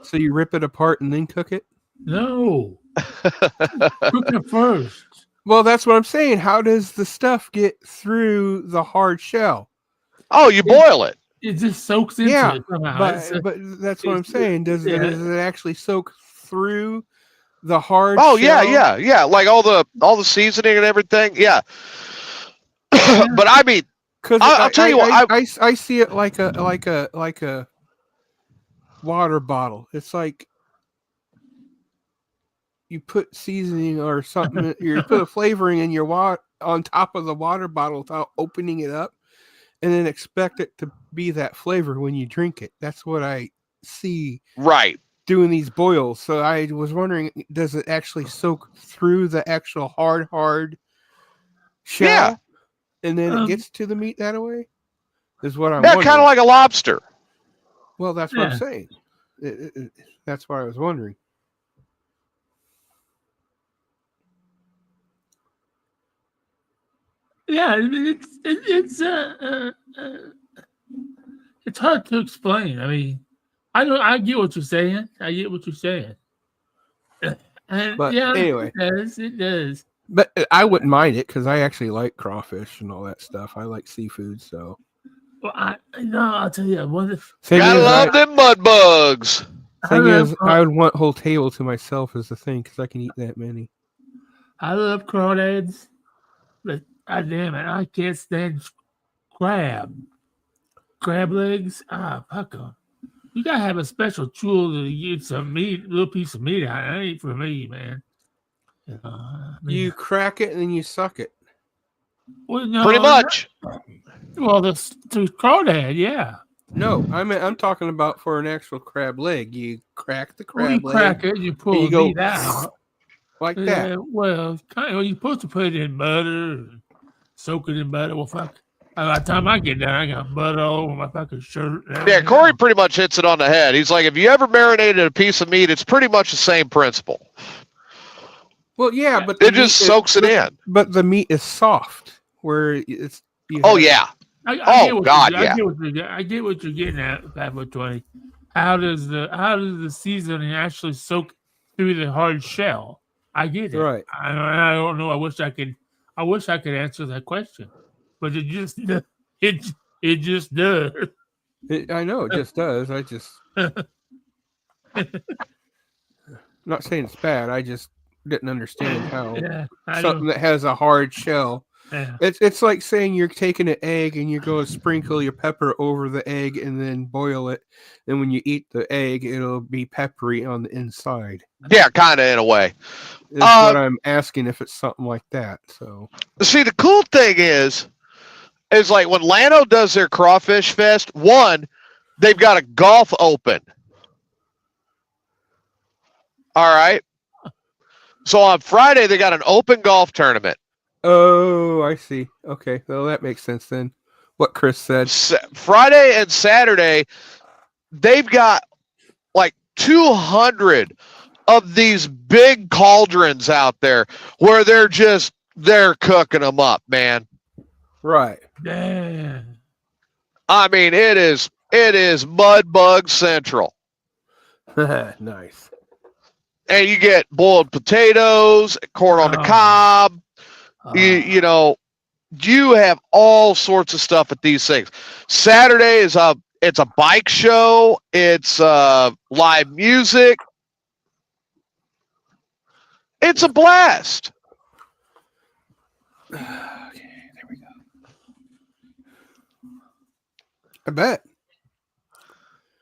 Speaker 3: So you rip it apart and then cook it?
Speaker 2: No. Cook it first.
Speaker 3: Well, that's what I'm saying. How does the stuff get through the hard shell?
Speaker 1: Oh, you boil it.
Speaker 2: It just soaks into it somehow.
Speaker 3: But that's what I'm saying. Does it actually soak through the hard
Speaker 1: shell? Yeah. Like all the seasoning and everything. Yeah. But I mean, I'll tell you what.
Speaker 3: I see it like a water bottle. It's like you put seasoning or something. You put a flavoring in your water on top of the water bottle without opening it up, and then expect it to be that flavor when you drink it. That's what I see.
Speaker 1: Right.
Speaker 3: Doing these boils. So I was wondering, does it actually soak through the actual hard shell?
Speaker 1: Yeah.
Speaker 3: And then it gets to the meat that way? Is what I'm
Speaker 1: wondering. Yeah, kind of like a lobster.
Speaker 3: Well, that's what I'm saying. That's what I was wondering.
Speaker 2: Yeah, it's hard to explain. I mean, I get what you're saying.
Speaker 3: But anyway,
Speaker 2: it does.
Speaker 3: But I wouldn't mind it because I actually like crawfish and all that stuff. I like seafood, so.
Speaker 2: Well, I'll tell you.
Speaker 1: Gotta love them mud bugs.
Speaker 3: Thing is, I would want whole table to myself as the thing because I can eat that many.
Speaker 2: I love crawdads, but God damn it, I can't stand crab legs. Fuck them. You gotta have a special tool to get some meat, little piece of meat out. That ain't for me, man.
Speaker 3: You crack it and then you suck it.
Speaker 2: Well, no,
Speaker 1: pretty much.
Speaker 2: Well, the crawdad, yeah.
Speaker 3: No, I'm talking about for an actual crab leg. You crack the crab
Speaker 2: leg. You crack it, you pull the meat out.
Speaker 3: Like that.
Speaker 2: Well, kind of, you're supposed to put it in butter, soak it in butter. Well, fuck. By the time I get down, I got blood all over my fucking shirt.
Speaker 1: Yeah, Corey pretty much hits it on the head. He's like, if you ever marinated a piece of meat, it's pretty much the same principle.
Speaker 3: Well, yeah, but
Speaker 1: it just soaks it in.
Speaker 3: But the meat is soft, where it's.
Speaker 1: Yeah.
Speaker 2: I get what you're getting at, 520. How does the seasoning actually soak through the hard shell? I get it.
Speaker 3: Right.
Speaker 2: I don't know. I wish I could answer that question, but it just does.
Speaker 3: I know it just does. I just not saying it's bad. I just didn't understand how something that has a hard shell.
Speaker 2: Yeah.
Speaker 3: It's like saying you're taking an egg and you're going to sprinkle your pepper over the egg and then boil it. And when you eat the egg, it'll be peppery on the inside.
Speaker 1: Yeah, kind of in a way.
Speaker 3: That's what I'm asking, if it's something like that. So
Speaker 1: see, the cool thing is like when Llano does their crawfish fest, they've got a golf open. All right. So on Friday, they got an open golf tournament.
Speaker 3: Oh, I see. Okay, well, that makes sense then. What Chris said.
Speaker 1: Friday and Saturday, they've got like 200 of these big cauldrons out there where they're cooking them up, man.
Speaker 3: Right.
Speaker 2: Yeah.
Speaker 1: I mean, it is mud bug central.
Speaker 3: Nice.
Speaker 1: And you get boiled potatoes, corn on the cob. You know, you have all sorts of stuff at these things. Saturday is it's a bike show. It's live music. It's a blast.
Speaker 3: Okay, there we go. I bet.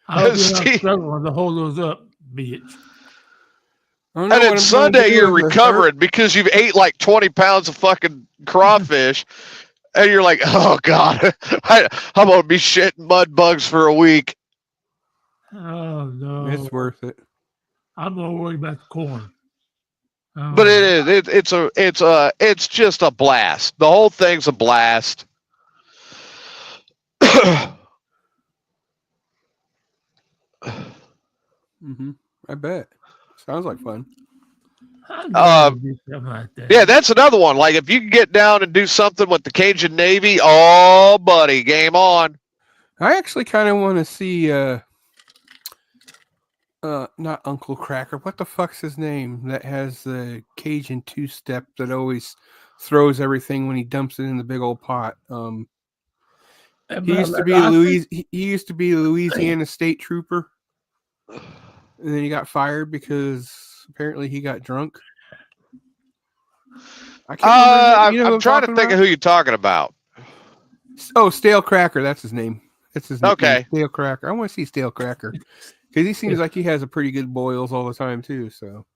Speaker 2: I'm struggling to hold those up, bitch.
Speaker 1: And then Sunday you're recovering because you've ate like 20 pounds of fucking crawfish, and you're like, oh God, I'm gonna be shitting mud bugs for a week.
Speaker 2: Oh no,
Speaker 3: it's worth it.
Speaker 2: I'm not worried about the corn.
Speaker 1: But it is. It's just a blast. The whole thing's a blast.
Speaker 3: I bet. Sounds like fun.
Speaker 1: Yeah, that's another one. Like if you can get down and do something with the Cajun Navy, oh buddy, game on.
Speaker 3: I actually kind of want to see not Uncle Cracker. What the fuck's his name? That has the Cajun two-step that always throws everything when he dumps it in the big old pot. He used to be a Louisiana state trooper. And then he got fired because apparently he got drunk.
Speaker 1: I'm trying to think of who you're talking about.
Speaker 3: Oh, Stale Cracker. That's his name. That's his name.
Speaker 1: Okay.
Speaker 3: Stale Cracker. I want to see Stale Cracker because he seems like he has a pretty good boils all the time too. So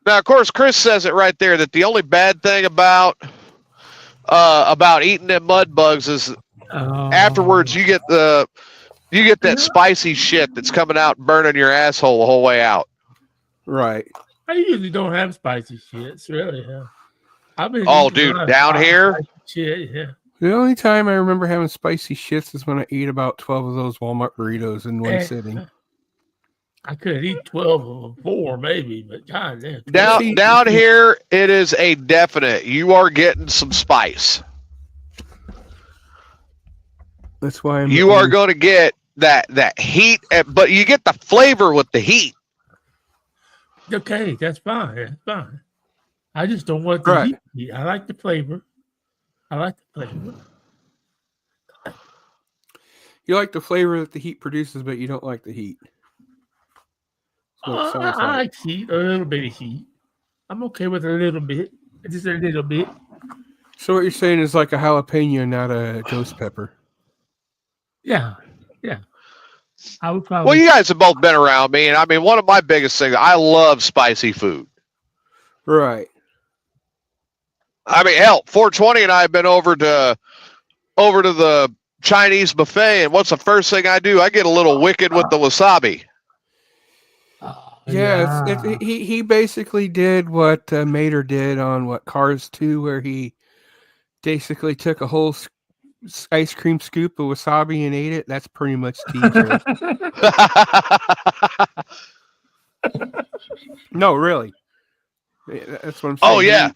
Speaker 1: now, of course, Chris says it right there that the only bad thing about eating them mud bugs is afterwards you get that spicy shit that's coming out and burning your asshole the whole way out.
Speaker 3: Right.
Speaker 2: I usually don't have spicy shit. Really,
Speaker 1: dude, down here.
Speaker 2: Shit, yeah.
Speaker 3: The only time I remember having spicy shits is when I ate about 12 of those Walmart burritos in one sitting.
Speaker 2: I could eat 12 of them, 4 maybe, but God damn.
Speaker 1: Down here, it is a definite. You are getting some spice.
Speaker 3: That's why
Speaker 1: you are going to get that heat, but you get the flavor with the heat.
Speaker 2: Okay, that's fine. That's fine. I just don't want the heat. I like the flavor.
Speaker 3: You like the flavor that the heat produces, but you don't like the heat.
Speaker 2: I like heat, a little bit of heat. I'm okay with a little bit. Just a little bit.
Speaker 3: So what you're saying is like a jalapeno, not a ghost pepper.
Speaker 2: Yeah. I would probably.
Speaker 1: Well, you guys have both been around me, and I mean, one of my biggest things, I love spicy food.
Speaker 3: Right.
Speaker 1: I mean, hell, 420 and I have been over to the Chinese buffet, and what's the first thing I do? I get a little wicked with the wasabi.
Speaker 3: He basically did what Mater did on Cars 2, where he basically took a whole ice cream scoop of wasabi and ate it, that's pretty much TJ. No, really. That's what I'm saying.
Speaker 1: Oh, yeah.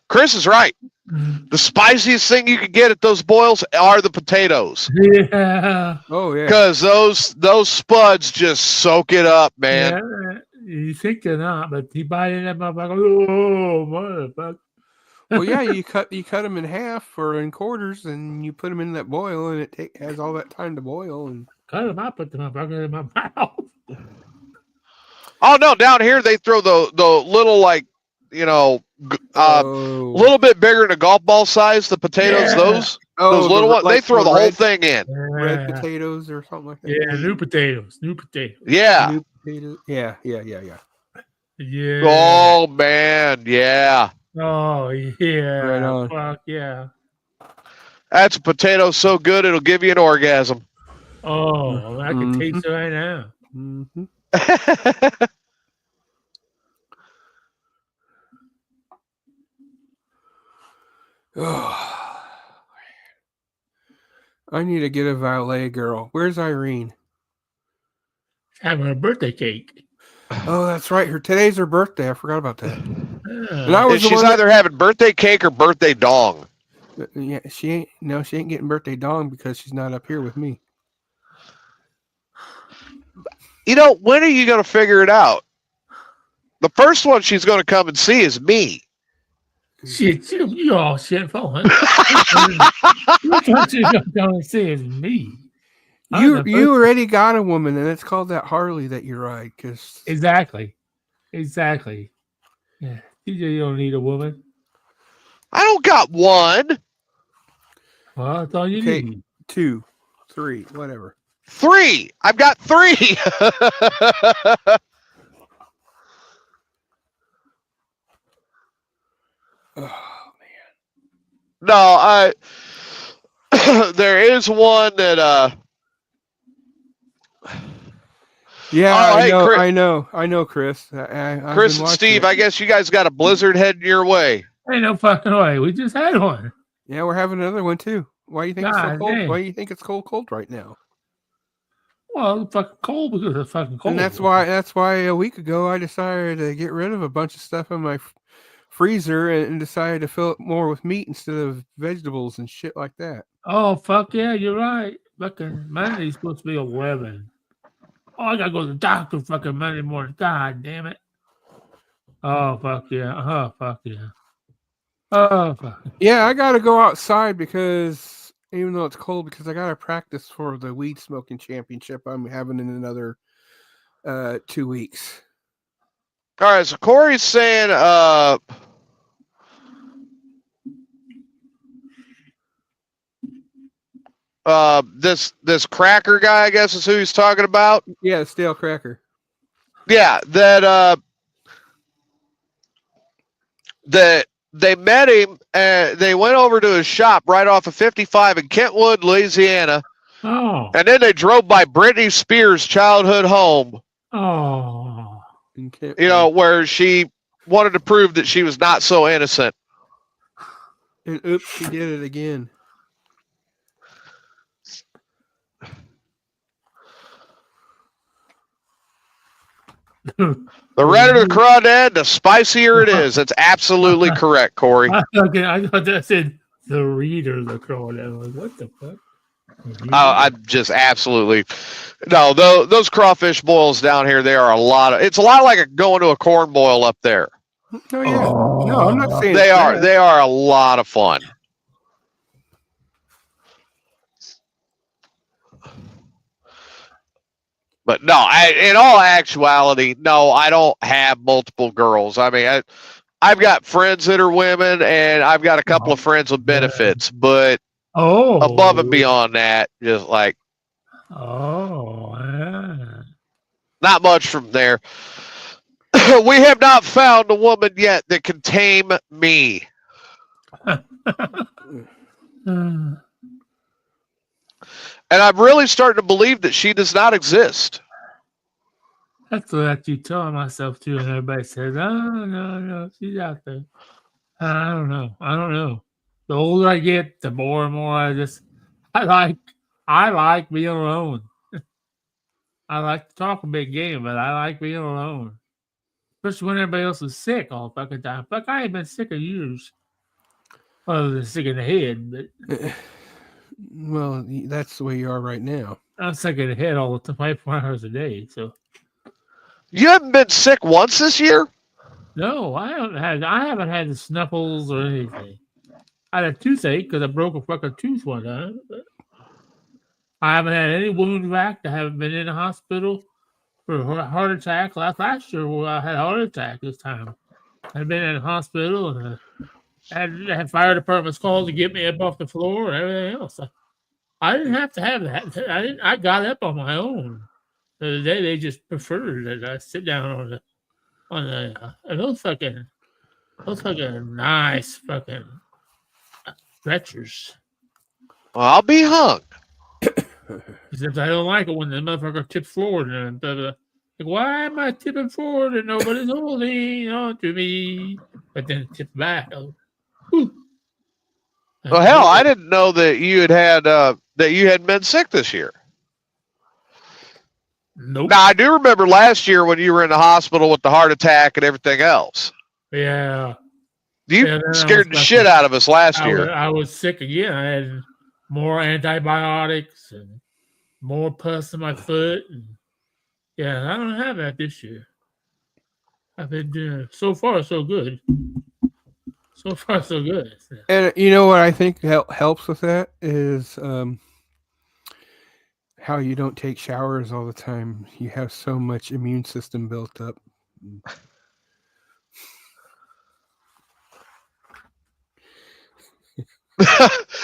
Speaker 1: Chris is right. The spiciest thing you can get at those boils are the potatoes.
Speaker 2: Yeah.
Speaker 3: Oh, yeah.
Speaker 1: Because those spuds just soak it up, man.
Speaker 2: Yeah, you think they're not, but he bite in that motherfucker. Oh, motherfucker.
Speaker 3: Well, yeah, you cut them in half or in quarters, and you put them in that boil, and it has all that time to boil. And
Speaker 2: cut them, I put the motherfucker in my mouth.
Speaker 1: Oh no, down here they throw the little, like, you know, a little bit bigger than a golf ball size. The potatoes,
Speaker 2: Yeah.
Speaker 1: those little ones, they throw the whole thing in.
Speaker 3: Red potatoes or something like that.
Speaker 2: Yeah, new potatoes.
Speaker 1: Yeah.
Speaker 3: New potatoes. Yeah.
Speaker 2: Yeah.
Speaker 1: Oh man, yeah.
Speaker 2: Oh yeah.
Speaker 3: Right on.
Speaker 2: Fuck yeah.
Speaker 1: That's a potato so good it'll give you an orgasm.
Speaker 2: Oh, I can taste it right now.
Speaker 3: Mm-hmm. Oh, I need to get a valet girl. Where's Irene?
Speaker 2: Having a birthday cake.
Speaker 3: Oh, that's right. Today's her birthday. I forgot about that.
Speaker 1: And she's either having birthday cake or birthday dong.
Speaker 3: Yeah, she ain't getting birthday dong because she's not up here with me.
Speaker 1: You know, when are you going to figure it out? The first one she's going to come and see is me.
Speaker 2: Shit, you all shit for it. What she's going to come and see is me.
Speaker 3: You already got a woman, and it's called that Harley that you ride.
Speaker 2: Exactly. Yeah, you don't need a woman.
Speaker 1: I don't got one.
Speaker 2: Well, that's all you need.
Speaker 3: 2, 3, whatever.
Speaker 1: 3. I've got 3.
Speaker 3: Oh man.
Speaker 1: No, there is one that
Speaker 3: Yeah,
Speaker 1: I
Speaker 3: know, Chris.
Speaker 1: Chris and Steve, I guess you guys got a blizzard heading your way.
Speaker 2: Ain't no fucking way. We just had one.
Speaker 3: Yeah, we're having another one too. Why do you think it's so cold? Why do you think it's cold right now?
Speaker 2: Well, it's fucking cold because it's fucking cold.
Speaker 3: And that's why a week ago I decided to get rid of a bunch of stuff in my freezer and decided to fill it more with meat instead of vegetables and shit like that.
Speaker 2: Oh, fuck yeah, you're right. Fucking Monday's supposed to be 11. Oh, I gotta go to the doctor fucking Monday morning. God damn it. Oh, fuck yeah. Oh, fuck yeah. Oh, fuck.
Speaker 3: Yeah, I gotta go outside because even though it's cold, because I gotta practice for the weed smoking championship I'm having in another 2 weeks.
Speaker 1: All right, so Corey's saying this cracker guy, I guess is who he's talking about.
Speaker 3: Yeah, the stale cracker.
Speaker 1: Yeah, that they met him and they went over to his shop right off of 55 in Kentwood, Louisiana.
Speaker 2: Oh.
Speaker 1: And then they drove by Britney Spears' childhood home.
Speaker 2: Oh.
Speaker 1: You know, where she wanted to prove that she was not so innocent.
Speaker 3: And oops, she did it again.
Speaker 1: The redder the crawdad, the spicier it is. That's absolutely correct, Corey.
Speaker 2: I thought that said the reader the crawdad. I was like, what the fuck?
Speaker 1: I'm just absolutely no. Those crawfish boils down here, they are it's a lot like going to a corn boil up there.
Speaker 3: Oh yeah, no, I'm not saying
Speaker 1: they are a lot of fun. But no, in all actuality, no, I don't have multiple girls. I mean, I've got friends that are women, and I've got a couple of friends with benefits, but above and beyond that, just like not much from there. We have not found a woman yet that can tame me. And I'm really starting to believe that she does not exist.
Speaker 2: That's what I keep telling myself too, and everybody says, "Oh no, she's out there." I don't know. I don't know. The older I get, the more and more I like being alone. I like to talk a big game, but I like being alone. Especially when everybody else is sick all the fucking time. Fuck, I ain't been sick in years. Other than sick in the head, but
Speaker 3: Well, that's the way you are right now.
Speaker 2: I'm sick in the head all the time, 24 hours a day. So
Speaker 1: You haven't been sick once this year?
Speaker 2: no, I haven't had the snuffles or anything. I had a toothache because I broke a fucking tooth one time. But I haven't had any wound vac. I haven't been in the hospital for a heart attack. Last year, I had a heart attack this time. I've been in the hospital and I had fire departments called to get me up off the floor and everything else. I didn't have to have that. I got up on my own. The other day they just preferred that I sit down on the those fucking nice fucking stretchers.
Speaker 1: Well, I'll be hung.
Speaker 2: Except I don't like it when the motherfucker tips forward and like, why am I tipping forward and nobody's holding on to me? But then it tips back. Oh,
Speaker 1: well, hell, I didn't know that you had been sick this year.
Speaker 2: Nope.
Speaker 1: Now I do remember last year when you were in the hospital with the heart attack and everything else.
Speaker 2: Yeah.
Speaker 1: You scared the shit out of us last year.
Speaker 2: I was sick again. I had more antibiotics and more pus in my foot. And yeah, I don't have that this year. I've been doing so far so good. So far so good.
Speaker 3: And you know what I think helps with that is how you don't take showers all the time. You have so much immune system built up.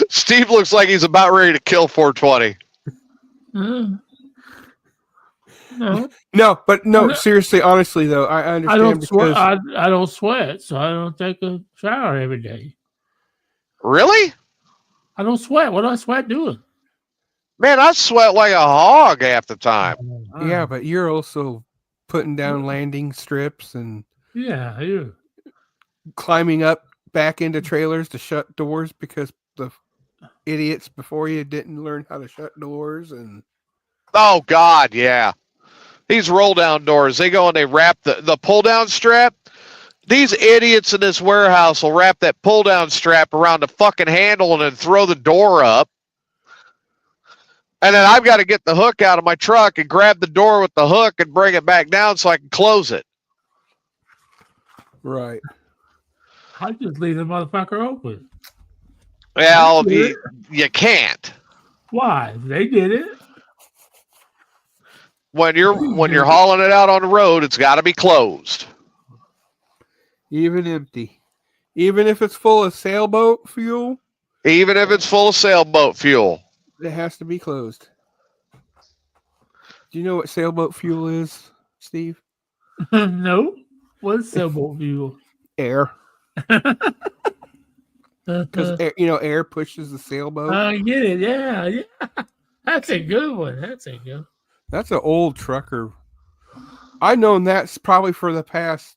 Speaker 1: Steve looks like he's about ready to kill 420.
Speaker 3: No, seriously, honestly though, I understand
Speaker 2: I don't sweat, so I don't take a shower every day.
Speaker 1: Really?
Speaker 2: I don't sweat. What do I sweat doing?
Speaker 1: Man, I sweat like a hog half the time.
Speaker 3: Yeah, but you're also putting down landing strips and climbing up back into trailers to shut doors because the idiots before you didn't learn how to shut doors. And
Speaker 1: oh God, yeah, these roll down doors, they go and they wrap the pull down strap. These idiots in this warehouse will wrap that pull down strap around the fucking handle and then throw the door up. And then I've got to get the hook out of my truck and grab the door with the hook and bring it back down so I can close it.
Speaker 3: Right.
Speaker 2: I just leave the motherfucker open.
Speaker 1: Well, you can't.
Speaker 2: Why? They did it.
Speaker 1: When you're hauling it out on the road, it's got to be closed.
Speaker 3: Even empty. Even if it's full of sailboat fuel?
Speaker 1: Even if it's full of sailboat fuel.
Speaker 3: It has to be closed. Do you know what sailboat fuel is, Steve?
Speaker 2: No. What's sailboat fuel?
Speaker 3: Air. Because air pushes the sailboat.
Speaker 2: I get it. Yeah. That's a good one.
Speaker 3: That's an old trucker. I've known that's probably for the past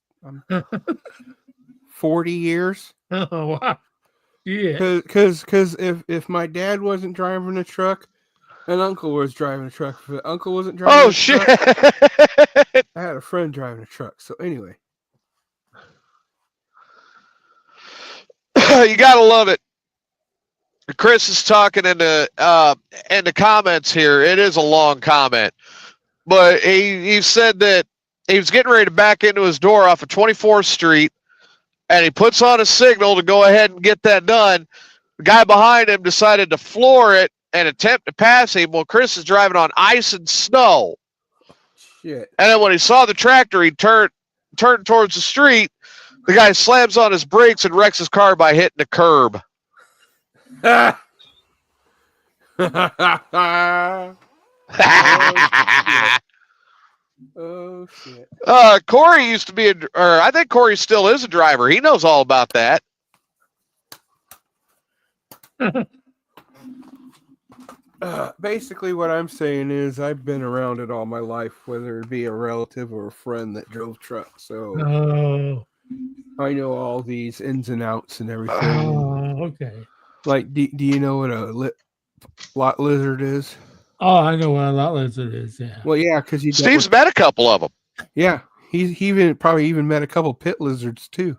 Speaker 3: 40 years.
Speaker 2: Oh wow. Yeah.
Speaker 3: Because if my dad wasn't driving a truck, an uncle was driving a truck. If the uncle wasn't driving a
Speaker 1: shit.
Speaker 3: truck, I had a friend driving a truck. So anyway.
Speaker 1: You gotta love it. Chris is talking in the comments here. It is a long comment. But he said that he was getting ready to back into his door off of 24th Street. And he puts on a signal to go ahead and get that done. The guy behind him decided to floor it and attempt to pass him while Chris is driving on ice and snow.
Speaker 3: Shit.
Speaker 1: And then when he saw the tractor, he turned towards the street. The guy slams on his brakes and wrecks his car by hitting the curb.
Speaker 3: Oh, shit.
Speaker 1: Corey used to be I think Corey still is a driver. He knows all about that.
Speaker 3: Basically, what I'm saying is I've been around it all my life, whether it be a relative or a friend that drove trucks. So I know all these ins and outs and everything.
Speaker 2: Oh, okay.
Speaker 3: Like, do you know what a lot lizard is?
Speaker 2: Oh, I know what a lot lizard is. Yeah.
Speaker 3: Well, yeah, because
Speaker 1: Steve's met a couple of them.
Speaker 3: Yeah, he probably even met a couple pit lizards too.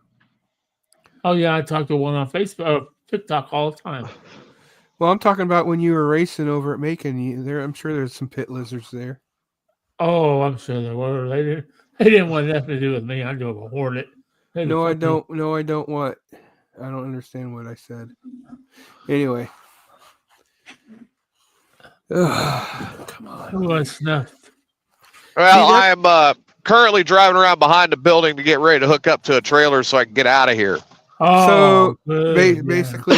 Speaker 2: Oh yeah, I talk to one on Facebook, TikTok all the time.
Speaker 3: Well, I'm talking about when you were racing over at Macon. I'm sure there's some pit lizards there.
Speaker 2: Oh, I'm sure there were. They didn't want nothing to do with me. I drove a Hornet.
Speaker 3: No, I don't. No, I don't. What? I don't understand what I said. Anyway. Come on.
Speaker 2: Who was snuffed?
Speaker 1: Well, I'm currently driving around behind the building to get ready to hook up to a trailer so I can get out of here.
Speaker 2: Oh,
Speaker 3: so basically,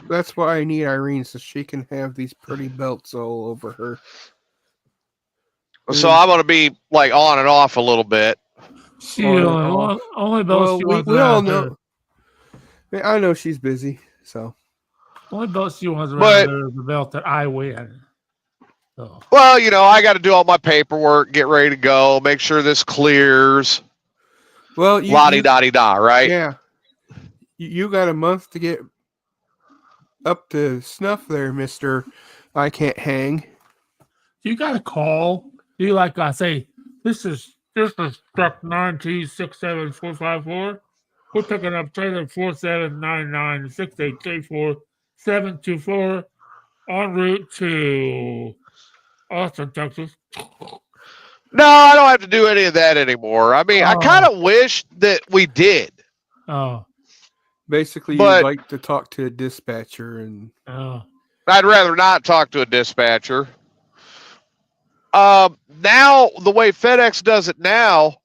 Speaker 3: that's why I need Irene, so she can have these pretty belts all over her.
Speaker 1: So I'm going to be like on and off a little bit.
Speaker 2: She only belts
Speaker 3: we all know. I know she's busy, so
Speaker 2: only belt she wants around her is the belt that I win. So.
Speaker 1: Well, I got to do all my paperwork, get ready to go, make sure this clears.
Speaker 3: Well,
Speaker 1: la-di-da-di-da, right?
Speaker 3: Yeah. You got a month to get up to snuff there, Mr. I Can't Hang.
Speaker 2: You got a call. You I say, this is truck 9267454. We're picking up trailer 47996834-724 en route to Austin, Texas.
Speaker 1: No, I don't have to do any of that anymore. I mean, I kind of wish that we did.
Speaker 2: Oh.
Speaker 3: Basically, you'd like to talk to a dispatcher and...
Speaker 1: I'd rather not talk to a dispatcher. Now, the way FedEx does it now,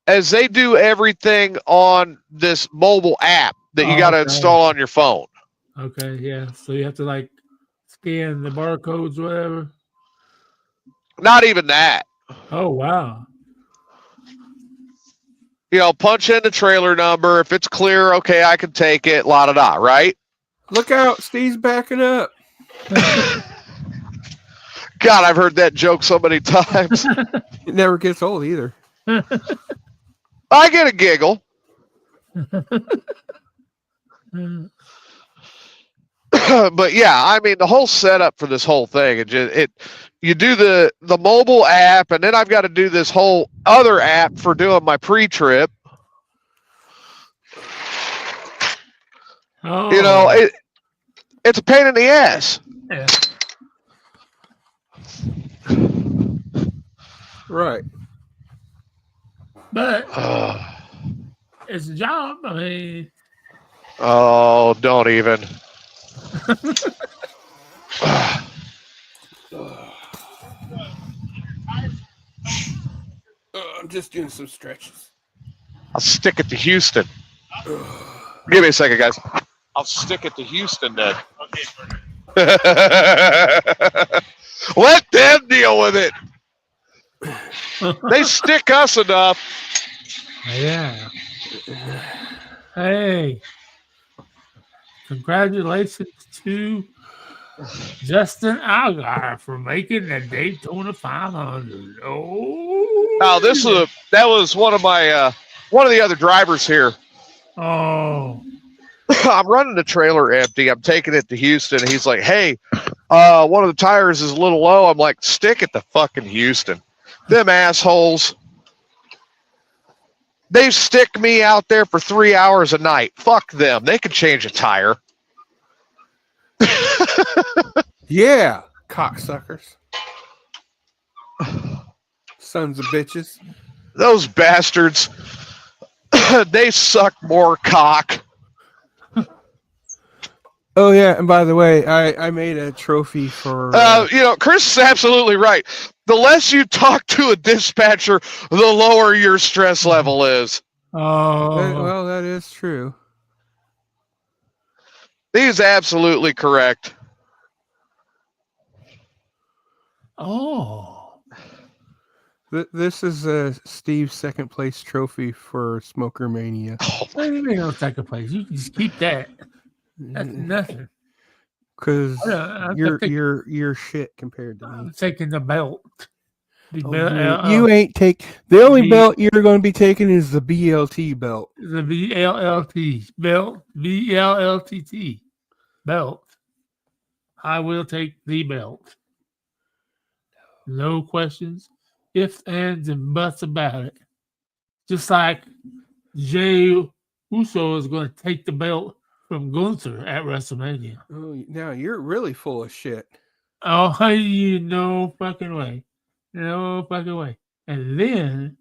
Speaker 1: as they do everything on this mobile app that you got to install on your phone.
Speaker 2: Okay, yeah. So you have to scan the barcodes, whatever.
Speaker 1: Not even that.
Speaker 2: Oh, wow.
Speaker 1: Punch in the trailer number. If it's clear, okay, I can take it. La-da-da, right?
Speaker 3: Look out, Steve's backing up.
Speaker 1: God, I've heard that joke so many times.
Speaker 3: It never gets old either.
Speaker 1: I get a giggle. But yeah, I mean, the whole setup for this whole thing, you do the mobile app, and then I've got to do this whole other app for doing my pre-trip.
Speaker 2: Oh.
Speaker 1: It's a pain in the ass.
Speaker 2: Yeah.
Speaker 3: Right.
Speaker 2: But it's a job. I mean.
Speaker 1: Oh, don't even.
Speaker 3: I'm just doing some stretches.
Speaker 1: I'll stick it to Houston. Give me a second, guys. I'll stick it to Houston then. Let them deal with it. They stick us enough.
Speaker 2: Yeah. Hey. Congratulations to Justin Allgaier for making the Daytona 500.
Speaker 1: Now that was one of the other drivers here.
Speaker 2: Oh.
Speaker 1: I'm running the trailer empty. I'm taking it to Houston. He's like, hey, one of the tires is a little low. I'm like, stick it to fucking Houston. Them assholes. They stick me out there for 3 hours a night. Fuck them. They can change a tire.
Speaker 3: Yeah, cocksuckers. Sons of bitches.
Speaker 1: Those bastards. They suck more cock.
Speaker 3: Oh yeah, and by the way, I made a trophy for.
Speaker 1: Chris is absolutely right. The less you talk to a dispatcher, the lower your stress level is.
Speaker 2: Oh,
Speaker 3: well, that is true.
Speaker 1: He's absolutely correct.
Speaker 2: Oh.
Speaker 3: This is Steve's second place trophy for Smoker Mania.
Speaker 2: What do you mean no second place? You can just keep that. That's nothing.
Speaker 3: Because you're shit compared to me.
Speaker 2: I'm taking the belt.
Speaker 3: You ain't take the only belt you're going to be taking is the BLT belt.
Speaker 2: The BLLT belt, BLLTT belt. I will take the belt. No questions, ifs, ands, and buts about it. Just like Jey Uso is going to take the belt from Gunther at WrestleMania.
Speaker 3: Oh, now you're really full of shit.
Speaker 2: Oh, no fucking way. No fucking way. And then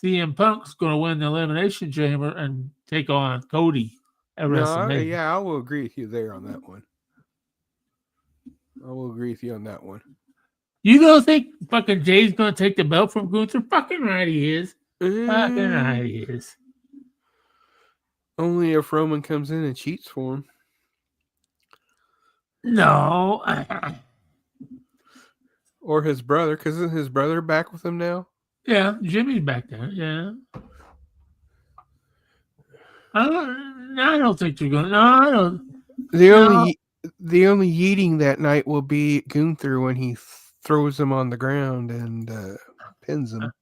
Speaker 2: CM Punk's going to win the Elimination Chamber and take on Cody at WrestleMania.
Speaker 3: Yeah, I will agree with you there on that one. I will agree with you on that one.
Speaker 2: You don't think fucking Jay's going to take the belt from Gunther? Fucking right he is. Fucking right he is.
Speaker 3: Only if Roman comes in and cheats for him.
Speaker 2: No.
Speaker 3: Or his brother, because isn't his brother back with him now?
Speaker 2: Yeah, Jimmy's back there. Yeah. I don't think you're going to. No, I don't.
Speaker 3: The only yeeting that night will be Gunther when he throws him on the ground and pins him.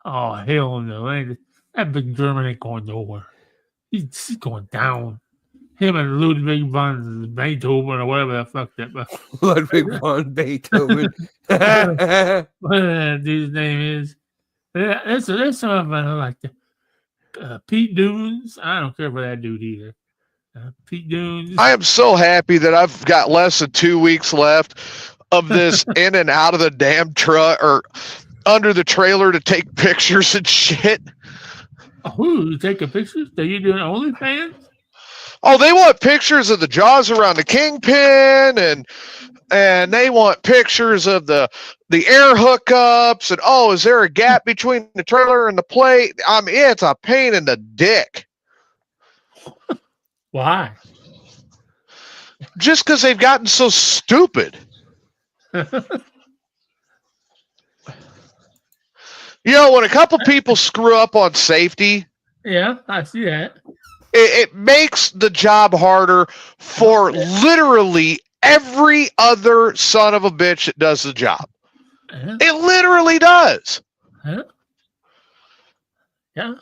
Speaker 2: Oh, hell no. That big German ain't going nowhere. He's going down. Him and Ludwig von Beethoven or whatever the fuck that was.
Speaker 3: Ludwig von Beethoven.
Speaker 2: Whatever that dude's name is. There's some of them like Pete Dunes. I don't care for that dude either. Pete Dunes.
Speaker 1: I am so happy that I've got less than 2 weeks left of this in and out of the damn truck or under the trailer to take pictures and shit.
Speaker 2: Oh, you taking pictures? Are you doing OnlyFans?
Speaker 1: Oh, they want pictures of the jaws around the kingpin, and they want pictures of the air hookups, and is there a gap between the trailer and the plate? I mean, it's a pain in the dick.
Speaker 2: Why?
Speaker 1: Just because they've gotten so stupid. When a couple people screw up on safety,
Speaker 2: yeah, I see that.
Speaker 1: It makes the job harder for literally every other son of a bitch that does the job. It literally does.
Speaker 2: Yeah,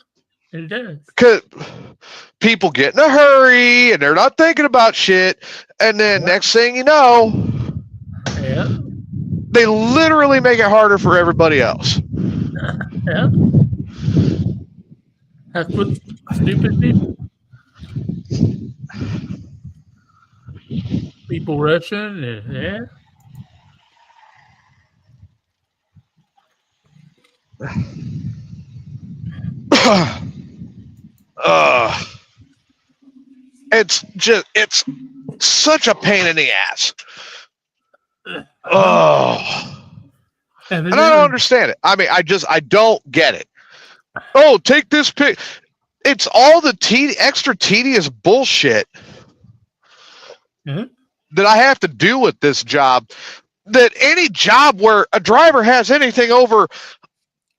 Speaker 2: it does.
Speaker 1: Because people get in a hurry and they're not thinking about shit. And then next thing you know, they literally make it harder for everybody else.
Speaker 2: Yeah. That's what stupid people rushing. Yeah.
Speaker 1: It's such a pain in the ass. Oh. And I don't understand it. I mean, I don't get it. Oh, take this pic. It's all the extra tedious bullshit that I have to do with this job. That any job where a driver has anything over,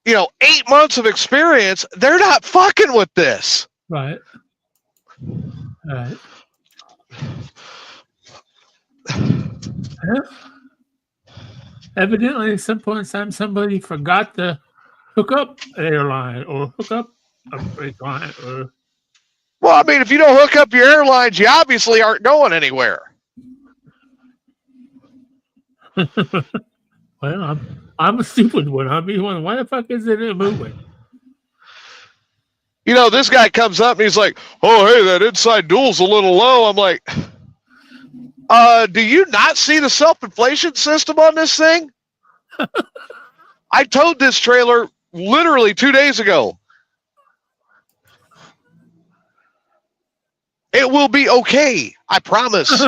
Speaker 1: 8 months of experience, they're not fucking with this.
Speaker 2: Right. Evidently, at some point in time, somebody forgot to hook up an airline or hook up a brake line.
Speaker 1: Well, I mean, if you don't hook up your airlines, you obviously aren't going anywhere.
Speaker 2: Well, I'm a stupid one. I mean, why the fuck is it moving?
Speaker 1: This guy comes up and he's like, "Oh, hey, that inside dual's a little low." I'm like, do you not see the self-inflation system on this thing? I towed this trailer literally 2 days ago. It will be okay. I promise.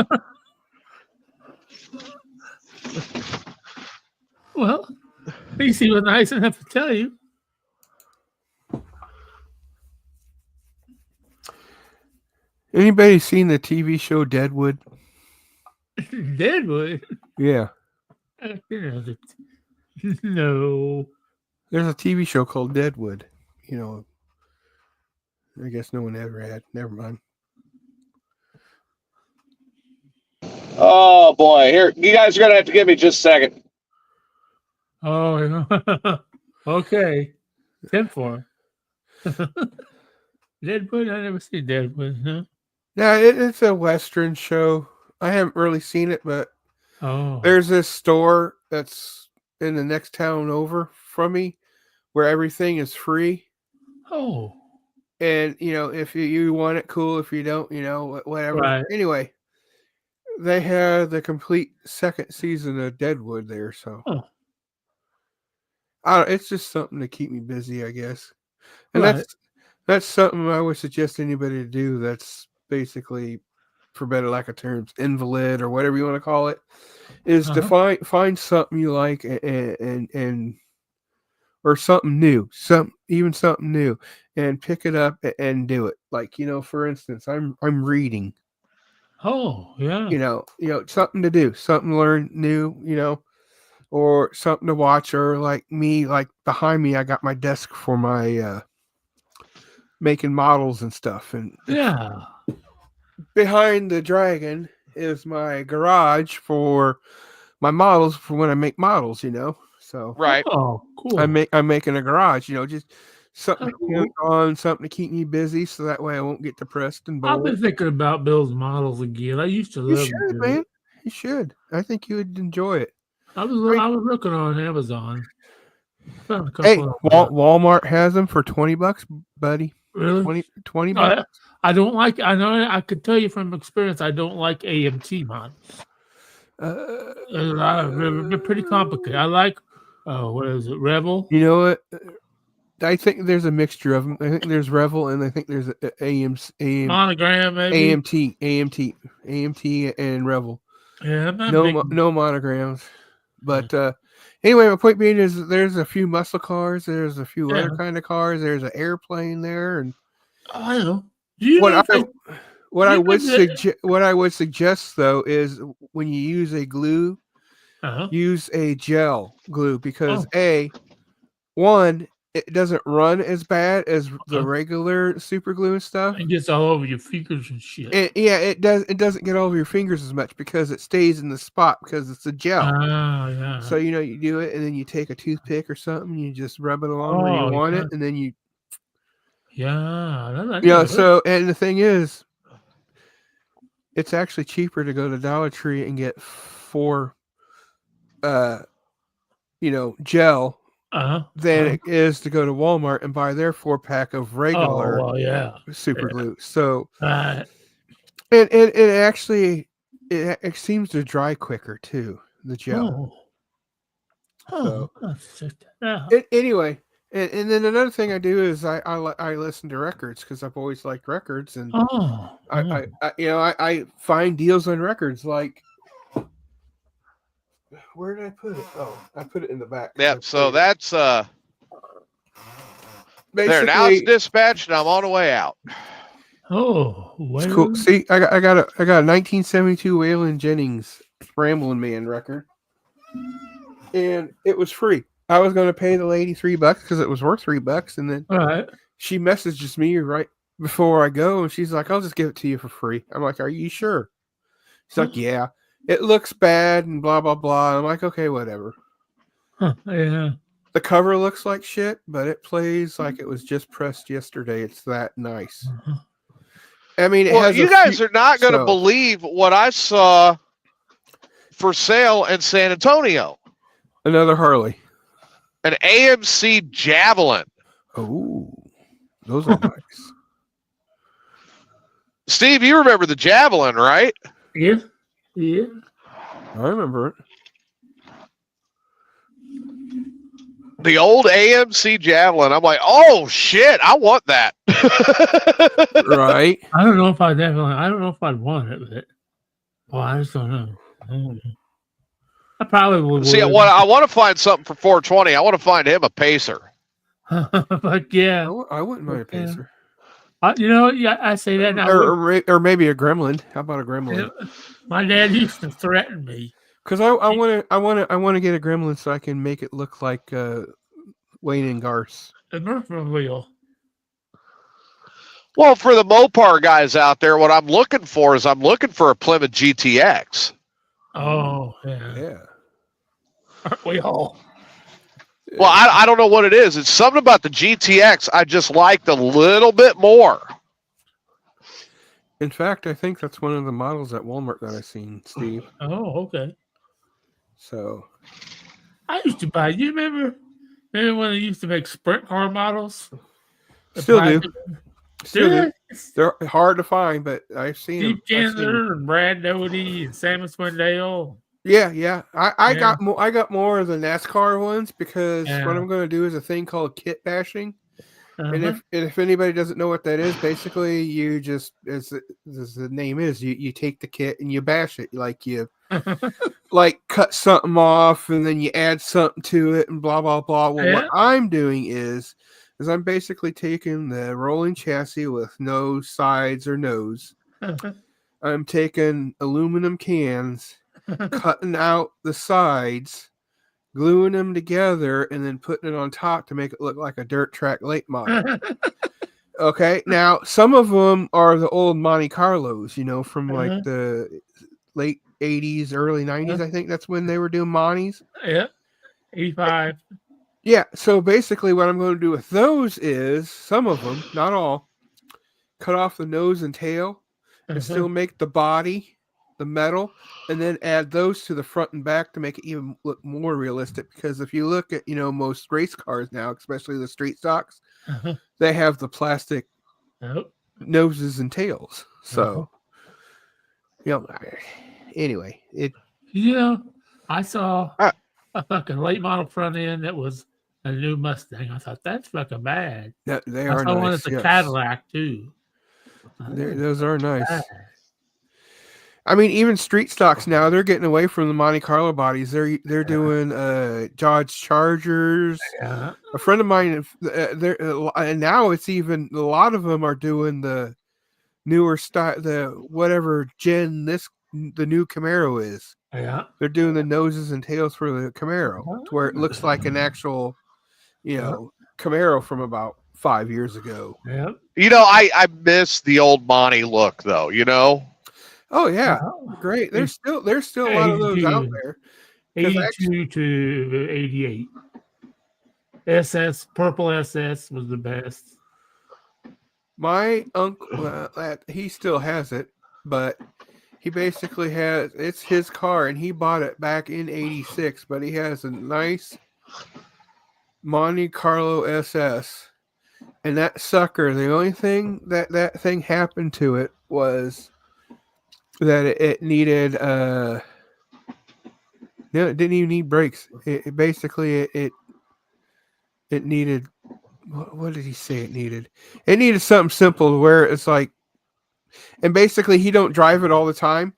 Speaker 2: Well, at least he was nice enough to tell you.
Speaker 3: Anybody seen the TV show Deadwood?
Speaker 2: Deadwood?
Speaker 3: Yeah.
Speaker 2: No.
Speaker 3: There's a TV show called Deadwood. I guess no one ever had. Never mind.
Speaker 1: Oh boy, here, you guys are gonna have to give me just a second.
Speaker 2: Oh, yeah. Okay. 10 for him. Deadwood? I never see Deadwood, huh?
Speaker 3: Yeah, it's a Western show. I haven't really seen it, but there's this store that's in the next town over from me where everything is free.
Speaker 2: Oh.
Speaker 3: And, if you want it, cool. If you don't, whatever.
Speaker 2: Right.
Speaker 3: Anyway, they had the complete second season of Deadwood there, so. It's just something to keep me busy, I guess. And that's something I would suggest anybody to do that's basically, for better lack of terms, invalid or whatever you want to call it, is to find something you like and or something new, something new, and pick it up and do it. Like, for instance, I'm reading.
Speaker 2: Oh, yeah.
Speaker 3: Something to do, something to learn new, or something to watch, or like behind me, I got my desk for my making models and stuff. And behind the dragon is my garage for my models for when I make models, So
Speaker 1: right.
Speaker 2: Oh, cool.
Speaker 3: I'm making a garage, just something to work on, something to keep me busy, so that way I won't get depressed and bored.
Speaker 2: I've been thinking about building models again. I used to love
Speaker 3: it, man. You should. I think you would enjoy it.
Speaker 2: I was looking on Amazon. Found a couple.
Speaker 3: Hey, Walmart has them for $20, buddy.
Speaker 2: Really?
Speaker 3: $20.
Speaker 2: I don't like. I know. I could tell you from experience. I don't like AMT models. They're pretty complicated. I like. What is it? Rebel.
Speaker 3: You know what? I think there's a mixture of them. I think there's Revel, and I think there's
Speaker 2: Monogram, maybe
Speaker 3: AMT, and Revel.
Speaker 2: Yeah,
Speaker 3: no monograms. But anyway, my point being is there's a few muscle cars. There's a few other kind of cars. There's an airplane there, and
Speaker 2: I know.
Speaker 3: What I would suggest though is when you use a glue, use a gel glue, because one, it doesn't run as bad as the regular super glue and stuff.
Speaker 2: It gets all over your fingers and shit.
Speaker 3: It does. It doesn't get all over your fingers as much because it stays in the spot because it's a gel.
Speaker 2: Yeah.
Speaker 3: So you do it, and then you take a toothpick or something, you just rub it along where you want it, and then you.
Speaker 2: Yeah.
Speaker 3: So, and the thing is, it's actually cheaper to go to Dollar Tree and get 4, gel. Than it is to go to Walmart and buy their 4-pack of regular super glue. So it actually it seems to dry quicker too, the gel. Anyway, and then another thing I do is I listen to records because I've always liked records, and I find deals on records like. Where did I put it? Oh, I put it in the back.
Speaker 1: Yep. So that's there. Now it's dispatched, and I'm on the way out.
Speaker 3: It's cool. See, I got a 1972 Waylon Jennings Ramblin' Man record, and it was free. I was going to pay the lady $3 because it was worth $3, and then she messages me right before I go, and she's like, "I'll just give it to you for free." I'm like, "Are you sure?" She's like, "Yeah. It looks bad and blah, blah, blah." I'm like, okay, whatever.
Speaker 2: Yeah.
Speaker 3: The cover looks like shit, but it plays like it was just pressed yesterday. It's that nice. I mean,
Speaker 1: you guys are not going to believe what I saw for sale in San Antonio.
Speaker 3: Another Harley.
Speaker 1: An AMC Javelin.
Speaker 3: Oh, those are nice.
Speaker 1: Steve, you remember the Javelin, right?
Speaker 2: Yeah. Yeah,
Speaker 3: I remember it.
Speaker 1: The old AMC Javelin. I'm like, oh shit, I want that.
Speaker 3: Right.
Speaker 2: I don't know if I'd want it, but I just don't know. I probably would.
Speaker 1: See, I want to find something for 420. I want to find him a Pacer.
Speaker 2: But yeah,
Speaker 3: I wouldn't mind a Pacer.
Speaker 2: I say that now.
Speaker 3: Or maybe a Gremlin. How about a Gremlin?
Speaker 2: My dad used to threaten me
Speaker 3: because I want to get a Gremlin so I can make it look like Wayne and Garth.
Speaker 2: The Murphy wheel.
Speaker 1: Well, for the Mopar guys out there, what I'm looking for is a Plymouth GTX.
Speaker 2: Oh yeah.
Speaker 3: Yeah.
Speaker 2: Aren't we all?
Speaker 1: Well, I don't know what it is. It's something about the GTX I just liked a little bit more.
Speaker 3: In fact, I think that's one of the models at Walmart that I've seen, Steve.
Speaker 2: Oh, okay.
Speaker 3: So
Speaker 2: I used to buy. You remember when they used to make sprint car models?
Speaker 3: still do. Still
Speaker 2: Yeah.
Speaker 3: do. They're hard to find, but I've seen
Speaker 2: Steve
Speaker 3: them.
Speaker 2: Chandler and Brad Doty and Sam Swindale.
Speaker 3: Yeah. I
Speaker 2: Yeah.
Speaker 3: got more. I got more of the NASCAR ones because
Speaker 2: Yeah.
Speaker 3: what I'm going to do is a thing called kit bashing. And
Speaker 2: Uh-huh.
Speaker 3: if anybody doesn't know what that is, basically you just as the name is, you take the kit and you bash it, like you like cut something off and then you add something to it and blah blah blah. Well, what I'm doing is I'm basically taking the rolling chassis with no sides or nose. I'm taking aluminum cans, cutting out the sides, gluing them together, and then putting it on top to make it look like a dirt track late model. Okay, now some of them are the old Monte Carlos, from like the late 80s, early 90s. I think that's when they were doing Montes.
Speaker 2: Yeah, 85.
Speaker 3: Yeah, so basically what I'm going to do with those is, some of them, not all, cut off the nose and tail and still make the body, the metal, and then add those to the front and back to make it even look more realistic. Because if you look at, most race cars now, especially the street stocks, they have the plastic noses and tails. So, anyway,
Speaker 2: I saw a fucking late model front end that was a new Mustang. I thought that's fucking bad.
Speaker 3: They are
Speaker 2: I saw
Speaker 3: nice.
Speaker 2: one at the Cadillac too.
Speaker 3: Those are nice. Bad. I mean, even street stocks now, they're getting away from the Monte Carlo bodies. They're doing Dodge Chargers.
Speaker 2: Yeah.
Speaker 3: A friend of mine, and now it's even a lot of them are doing the newer style, the whatever gen the new Camaro is.
Speaker 2: Yeah.
Speaker 3: They're doing the noses and tails for the Camaro to where it looks like an actual, Camaro from about 5 years ago.
Speaker 2: Yeah.
Speaker 1: I miss the old Monty look though,
Speaker 3: Oh yeah, great. There's still a lot of those out there.
Speaker 2: 82 to 88. SS purple SS was the best.
Speaker 3: My uncle, he still has it, but he basically it's his car, and he bought it back in '86. But he has a nice Monte Carlo SS, and that sucker. The only thing that thing happened to it was that it needed it didn't even need brakes. It basically needed, what did he say it needed? It needed something simple where it's like, and basically he don't drive it all the time.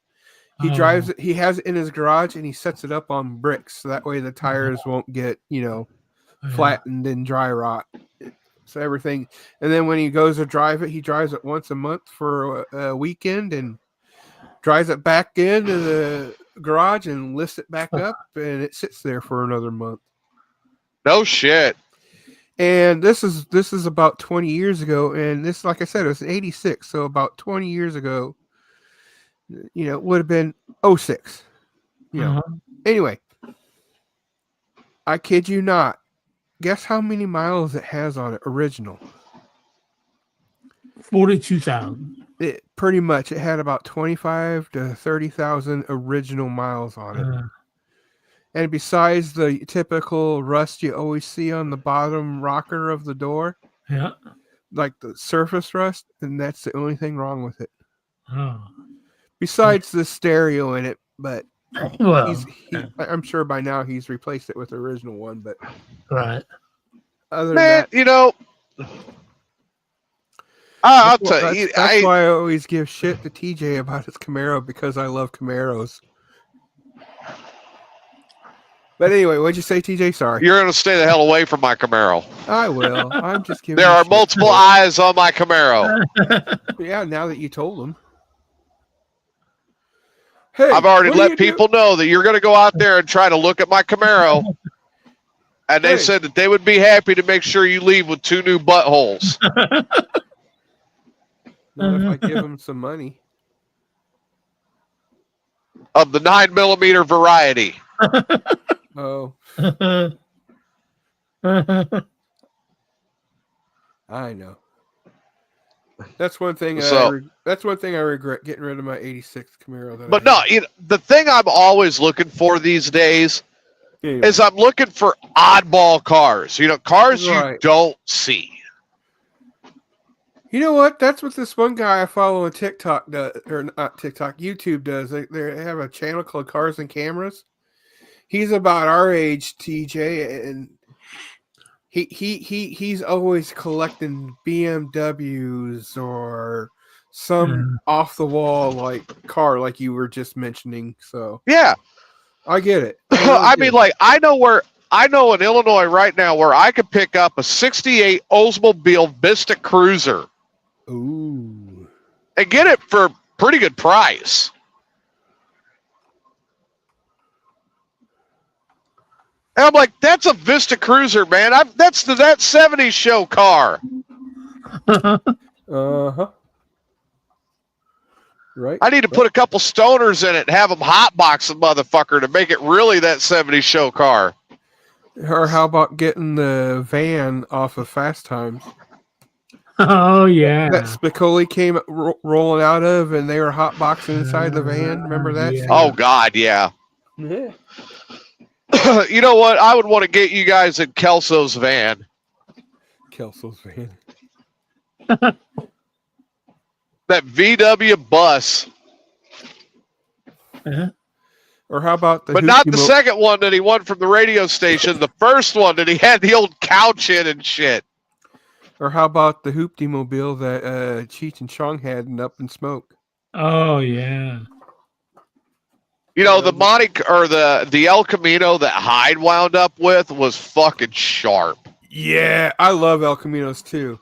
Speaker 3: He drives it, he has it in his garage and he sets it up on bricks so that way the tires won't get flattened and dry rot. So everything, and then when he goes to drive it, he drives it once a month for a weekend and drives it back into the garage and lifts it back up, and it sits there for another month.
Speaker 1: No shit.
Speaker 3: And this is about 20 years ago, and this, like I said, it was 86, so about 20 years ago, would have been 06. Anyway, I kid you not. Guess how many miles it has on it original?
Speaker 2: 42,000.
Speaker 3: It pretty much, it had about 25 to 30,000 original miles on it. And besides the typical rust you always see on the bottom rocker of the door, like the surface rust, and that's the only thing wrong with it. Besides the stereo in it, but I'm sure by now he's replaced it with the original one. But other than that,
Speaker 1: I'll tell you.
Speaker 3: That's why I always give shit to TJ about his Camaro, because I love Camaros. But anyway, what'd you say, TJ? Sorry.
Speaker 1: You're going to stay the hell away from my Camaro.
Speaker 3: I will. I'm just giving.
Speaker 1: There are multiple eyes on my Camaro.
Speaker 3: Yeah, now that you told them. Hey,
Speaker 1: I've already let people know that you're going to go out there and try to look at my Camaro. And they said that they would be happy to make sure you leave with 2 new buttholes.
Speaker 3: Not if I give them some money.
Speaker 1: Of the 9mm variety.
Speaker 3: Oh. I know. That's one thing. That's one thing I regret, getting rid of my '86 Camaro.
Speaker 1: But no, the thing I'm always looking for these days is I'm looking for oddball cars. Cars you don't see.
Speaker 3: You know what? That's what this one guy I follow on TikTok does, or not TikTok, YouTube does. They have a channel called Cars and Cameras. He's about our age, TJ, and he's always collecting BMWs or some off the wall car like you were just mentioning. So
Speaker 1: yeah,
Speaker 3: I get it.
Speaker 1: I mean, I know in Illinois right now where I could pick up a '68 Oldsmobile Vista Cruiser.
Speaker 3: Ooh.
Speaker 1: And get it for a pretty good price. And I'm like, that's a Vista Cruiser, man. That's that '70s show car.
Speaker 3: Uh-huh. Right.
Speaker 1: I need to put a couple stoners in it and have them hotbox the motherfucker to make it really that '70s show car.
Speaker 3: Or how about getting the van off of Fast Times?
Speaker 2: Oh, yeah.
Speaker 3: That Spicoli came rolling out of, and they were hotboxing inside the van. Remember that?
Speaker 2: Yeah.
Speaker 1: Oh, God, yeah.
Speaker 3: Yeah.
Speaker 1: You know what? I would want to get you guys in Kelso's van.
Speaker 3: Kelso's van.
Speaker 1: That VW bus.
Speaker 2: Uh-huh.
Speaker 3: Or how about
Speaker 1: But not the second one that he won from the radio station. The first one that he had the old couch in and shit.
Speaker 3: Or how about the Hoopty Mobile that Cheech and Chong had in Up in Smoke?
Speaker 2: Oh, yeah.
Speaker 1: The El Camino that Hyde wound up with was fucking sharp.
Speaker 3: Yeah, I love El Caminos too.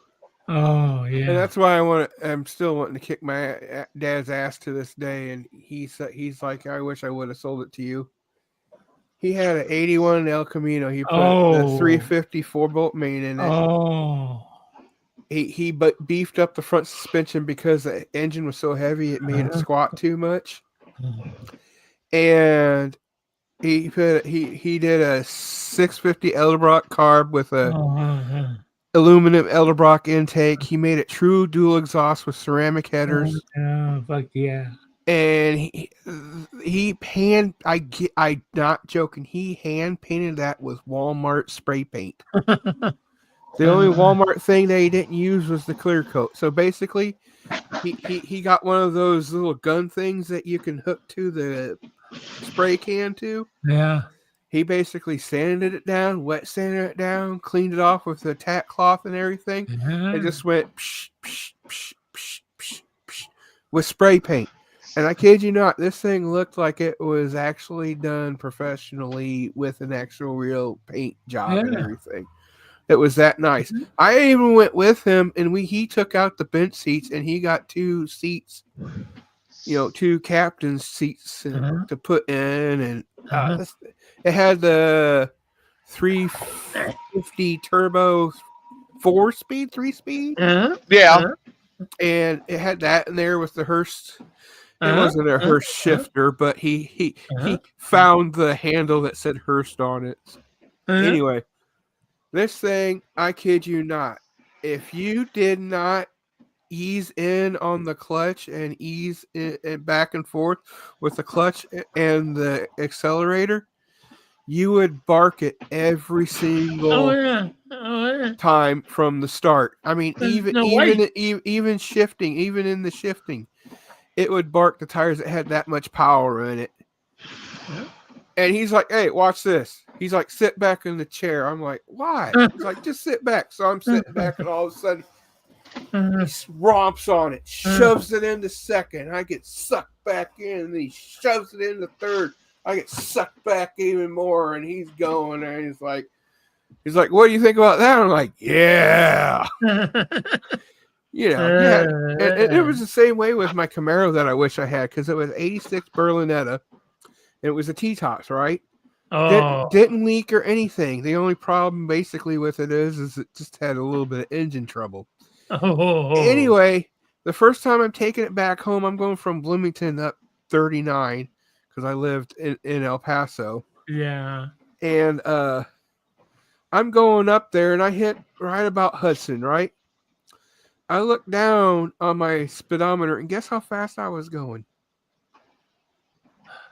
Speaker 2: Oh, yeah.
Speaker 3: And that's why I'm still wanting to kick my dad's ass to this day. And he's like, I wish I would have sold it to you. He had an '81 El Camino. He put the 350 4-bolt main in it.
Speaker 2: Oh.
Speaker 3: He beefed up the front suspension because the engine was so heavy it made it squat too much. And he did a 650 Edelbrock carb with a aluminum Edelbrock intake. He made it true dual exhaust with ceramic headers.
Speaker 2: Oh, fuck yeah.
Speaker 3: And I'm not joking. He hand painted that with Walmart spray paint. The only Walmart thing that he didn't use was the clear coat. So basically, he got one of those little gun things that you can hook to the spray can to.
Speaker 2: Yeah.
Speaker 3: He basically sanded it down, wet sanded it down, cleaned it off with the tack cloth and everything, and just went psh, psh, psh, psh, psh, psh, with spray paint. And I kid you not, this thing looked like it was actually done professionally with an actual real paint job and everything. It was that nice. I even went with him, and he took out the bench seats, and he got 2 seats, 2 captain's seats to put in, and it had the 350 turbo 4-speed, 3-speed.
Speaker 1: Yeah.
Speaker 3: And it had that in there with the Hurst. It wasn't a Hurst shifter, but he found the handle that said Hurst on it. Anyway. This thing, I kid you not, if you did not ease in on the clutch and ease it back and forth with the clutch and the accelerator, you would bark it every single time from the start. I mean, even shifting, even in the shifting, it would bark the tires that had that much power in it. And he's like, hey, watch this. He's like, sit back in the chair. I'm like, why? He's like, just sit back. So I'm sitting back, and all of a sudden, he romps on it, shoves it into second. I get sucked back in, and he shoves it into third. I get sucked back even more, and he's going, and he's like, what do you think about that? I'm like, yeah. Yeah. And it was the same way with my Camaro that I wish I had, because it was 86 Berlinetta. It was a T-tops, right? Didn't leak or anything. The only problem basically with it is it just had a little bit of engine trouble. Anyway, the first time I'm taking it back home, I'm going from Bloomington up 39 because I lived in El Paso.
Speaker 2: Yeah.
Speaker 3: And I'm going up there, and I hit right about Hudson, right? I looked down on my speedometer, and guess how fast I was going?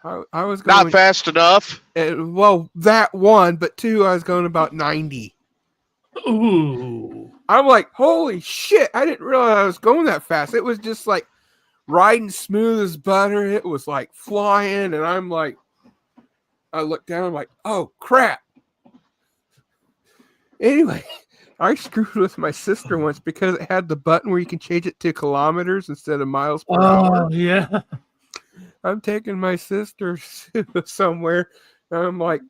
Speaker 3: I was going...
Speaker 1: Not fast enough.
Speaker 3: Well, that one, but two, I was going about 90.
Speaker 2: Ooh.
Speaker 3: I'm like, holy shit, I didn't realize I was going that fast. It was just like riding smooth as butter. It was like flying, and I'm like, I looked down, I'm like, oh, crap. Anyway... I screwed with my sister once because it had the button where you can change it to kilometers instead of miles per hour.
Speaker 2: Oh, yeah.
Speaker 3: I'm taking my sister somewhere, and I'm like,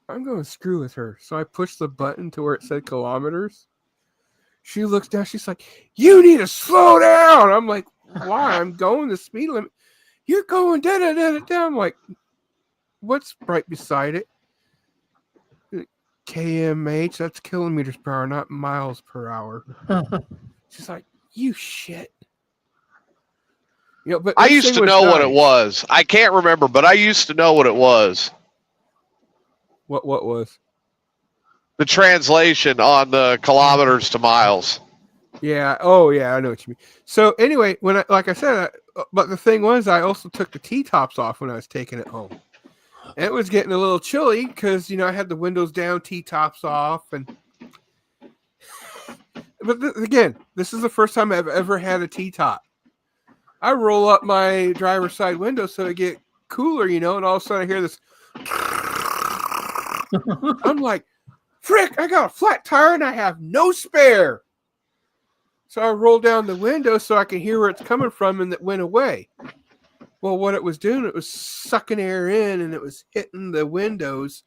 Speaker 3: I'm going to screw with her. So I pushed the button to where it said kilometers. She looks down. She's like, you need to slow down. I'm like, why? I'm going the speed limit. You're going da-da-da-da-da. I'm like, what's right beside it? kmh, that's kilometers per hour, not miles per hour. She's like, you shit. You know, but
Speaker 1: I used to know what it was. I can't remember, but I used to know what it was.
Speaker 3: What was?
Speaker 1: The translation on the kilometers to miles.
Speaker 3: Yeah. Oh, yeah. I know what you mean. So anyway, like I said, but the thing was, I also took the T-tops off when I was taking it home. And it was getting a little chilly because, I had the windows down, T-tops off. But again, this is the first time I've ever had a T-top. I roll up my driver's side window so it get cooler, and all of a sudden I hear this. I'm like, frick, I got a flat tire and I have no spare. So I roll down the window so I can hear where it's coming from, and it went away. Well, what it was doing, it was sucking air in, and it was hitting the windows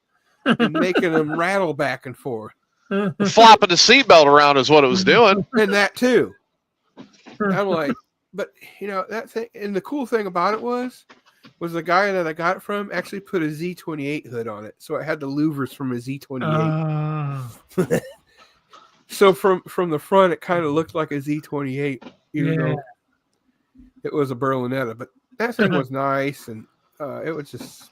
Speaker 3: and making them rattle back and forth.
Speaker 1: Flopping the seatbelt around is what it was doing.
Speaker 3: And that too. I'm like, but that thing, and the cool thing about it was the guy that I got it from actually put a Z28 hood on it. So it had the louvers from a Z28. So from the front, it kind of looked like a Z28, even though it was a Berlinetta. But that thing was nice, and it was just...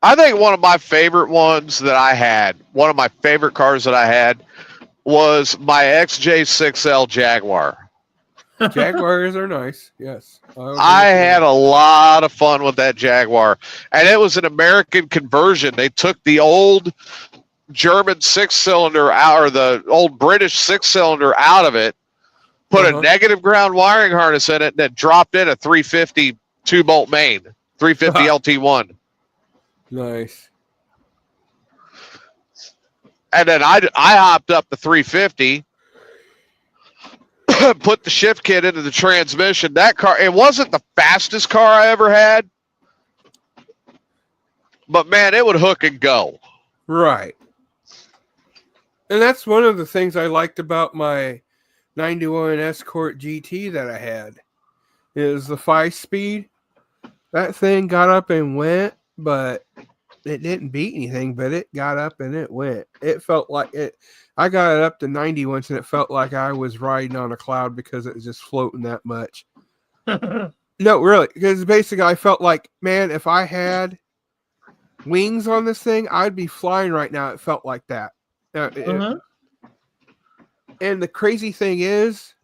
Speaker 1: I think one of my favorite ones that I had, one of my favorite cars that I had, was my XJ6L Jaguar.
Speaker 3: Jaguars are nice, yes.
Speaker 1: I had a lot of fun with that Jaguar, and it was an American conversion. They took the old German six-cylinder out, or the old British six-cylinder out of it, put a negative ground wiring harness in it, and then dropped in a 350 2-bolt main, 350 LT1.
Speaker 3: Nice.
Speaker 1: And then I hopped up the 350, put the shift kit into the transmission. That car, it wasn't the fastest car I ever had, but man, it would hook and go.
Speaker 3: Right. And that's one of the things I liked about my 91 Escort GT that I had, is the 5-speed. That thing got up and went, but it didn't beat anything, but it got up and it went. It felt like it. I got it up to 90 once, and it felt like I was riding on a cloud because it was just floating that much. No, really, because basically I felt like, man, if I had wings on this thing, I'd be flying right now. It felt like that. And the crazy thing is,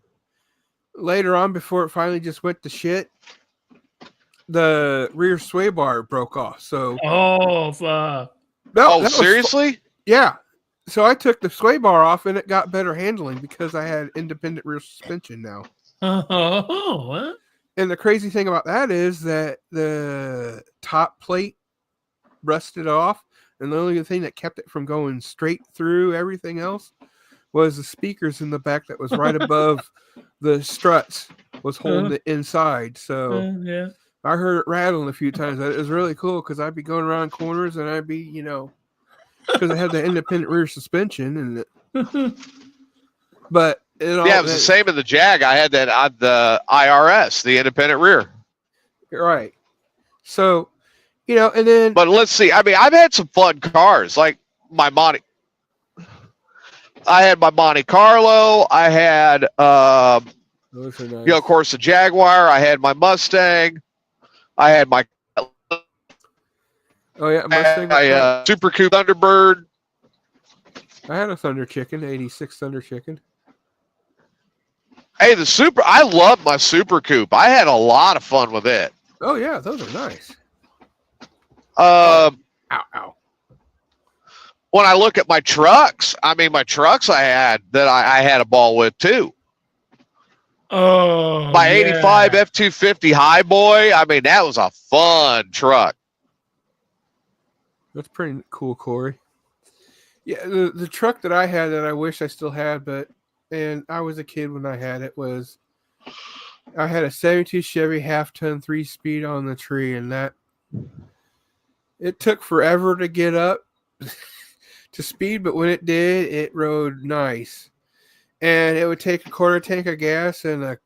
Speaker 3: later on, before it finally just went to shit, the rear sway bar broke off. So
Speaker 1: Seriously?
Speaker 3: Yeah. So I took the sway bar off, and it got better handling because I had independent rear suspension now.
Speaker 2: What?
Speaker 3: And the crazy thing about that is that the top plate rusted off, and the only thing that kept it from going straight through everything else was the speakers in the back that was right above the struts was holding it inside. So I heard it rattling a few times. It was really cool because I'd be going around corners, and I'd be, because I had the independent rear suspension, and but it
Speaker 1: was the same in the Jag. I had that on the IRS, the independent rear.
Speaker 3: Right. So, and then.
Speaker 1: But let's see. I mean, I've had some fun cars, like my Monte. I had my Monte Carlo. I had,
Speaker 3: those are nice.
Speaker 1: Of course, the Jaguar. I had my Mustang. I had my.
Speaker 3: Oh yeah, Mustang.
Speaker 1: My Super Coupe Thunderbird.
Speaker 3: I had a Thunder Chicken, 86 Thunder Chicken.
Speaker 1: Hey, I love my Super Coupe. I had a lot of fun with it.
Speaker 3: Oh yeah, those are nice.
Speaker 1: Ow.
Speaker 3: Ow.
Speaker 1: When I look at my trucks, I had that I had a ball with too.
Speaker 2: Oh,
Speaker 1: my 85 F-250 High Boy, I mean, that was a fun truck.
Speaker 3: That's pretty cool, Corey. Yeah, the truck that I had that I wish I still had, and I was a kid when I had it, was I had a 72 Chevy half-ton 3-speed on the tree, and that it took forever to get up to speed, but when it did, it rode nice. And it would take a quarter tank of gas and a